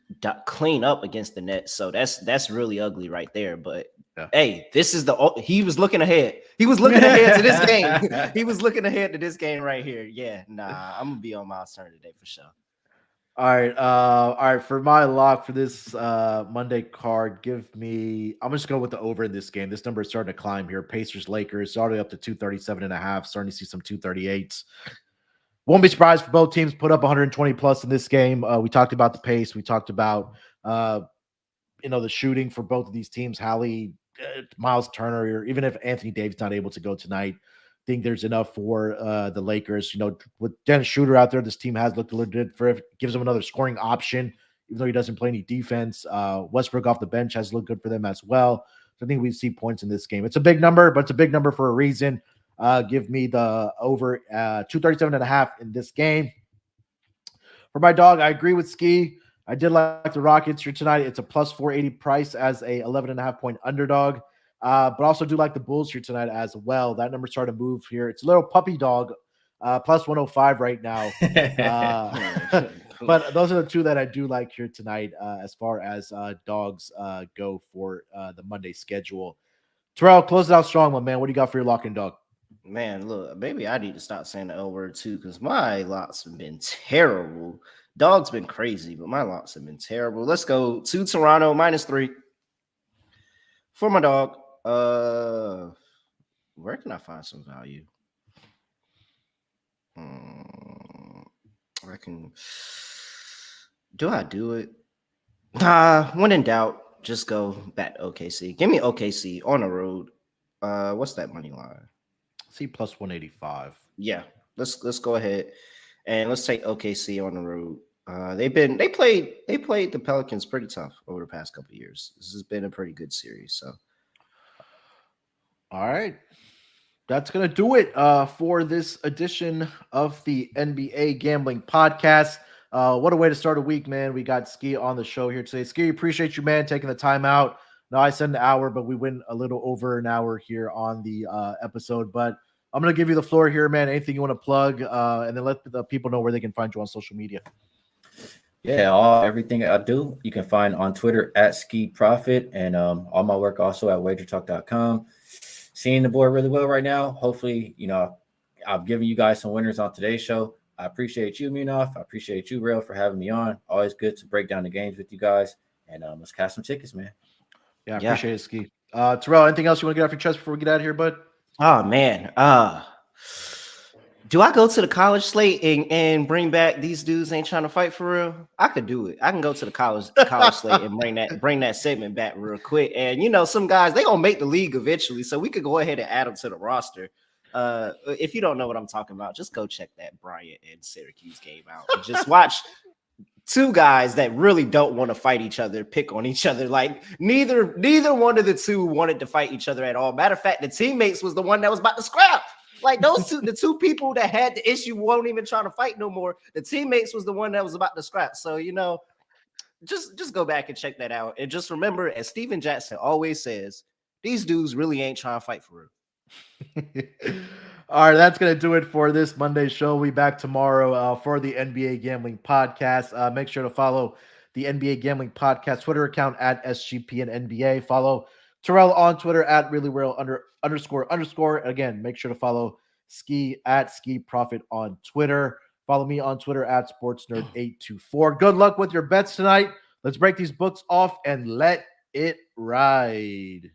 clean up against the Nets. So that's really ugly right there. But hey, this is he was looking ahead. He was looking ahead to this game. He was looking ahead to this game right here. Yeah, I'm gonna be on Miles Turner today for sure. All right. For my lock for this Monday card, I'm just going with the over in this game. This number is starting to climb here. Pacers, Lakers, all the way up to 237.5. Starting to see some 238s. Won't be surprised if both teams put up 120 plus in this game. We talked about the pace. We talked about the shooting for both of these teams. Hallie, Miles Turner, or even if Anthony Davis not able to go tonight, I think there's enough for the Lakers. With Dennis Schroeder out there, this team has looked a little good for it. Gives them another scoring option, even though he doesn't play any defense. Westbrook off the bench has looked good for them as well. So I think we see points in this game. It's a big number, but it's a big number for a reason. Give me the over 237.5 in this game. For my dog, I agree with Skee. I did like the Rockets here tonight. It's a plus 480 price as a 11.5 point underdog. But also do like the Bulls here tonight as well. That number started to move here. It's a little puppy dog, plus 105 right now. But those are the two that I do like here tonight as far as dogs go for the Monday schedule. Terrell, close it out strong, my man. What do you got for your lock and dog? Man, look, maybe I need to stop saying the L word too, because my locks have been terrible. Dog's been crazy, but my locks have been terrible. Let's go to Toronto -3 for my dog. Where can I find some value? I can. Do I do it? When in doubt, just go back to OKC. Give me OKC on the road. What's that money line? See plus 185. Yeah, let's go ahead and let's take OKC on the road. They played the Pelicans pretty tough over the past couple of years. This has been a pretty good series. So, all right, that's gonna do it for this edition of the NBA Gambling Podcast. What a way to start a week, man. We got Skee on the show here today. Skee, appreciate you, man, taking the time out. No, I said an hour, but we went a little over an hour here on the episode. But I'm going to give you the floor here, man. Anything you want to plug, and then let the people know where they can find you on social media. Yeah, everything I do, you can find on Twitter at SkeeProfit, and all my work also at wagertalk.com. Seeing the board really well right now. Hopefully, I've given you guys some winners on today's show. I appreciate you, Munaf. I appreciate you, Terrell, for having me on. Always good to break down the games with you guys. And let's cash some tickets, man. Yeah, I appreciate it, Skee. Terrell, anything else you want to get off your chest before we get out of here, bud? Oh man, do I go to the college slate and bring back these dudes ain't trying to fight for real? I could do it. I can go to the college slate and bring that segment back real quick. And some guys, they gonna make the league eventually, so we could go ahead and add them to the roster. If you don't know what I'm talking about, just go check that Bryant and Syracuse game out. And just watch two guys that really don't want to fight each other pick on each other. Like neither one of the two wanted to fight each other at all. Matter of fact, the teammates was the one that was about to scrap. Like those two, the two people that had the issue won't even try to fight no more. The teammates was the one that was about to scrap. So just go back and check that out. And just remember, as Steven Jackson always says, these dudes really ain't trying to fight for real. All right, that's going to do it for this Monday show. We'll be back tomorrow for the NBA Gambling Podcast. Make sure to follow the NBA Gambling Podcast Twitter account at SGPNNBA. Follow Terrell on Twitter at ___. Again, make sure to follow Skee at SkeeProfit on Twitter. Follow me on Twitter at SportsNerd824. Good luck with your bets tonight. Let's break these books off and let it ride.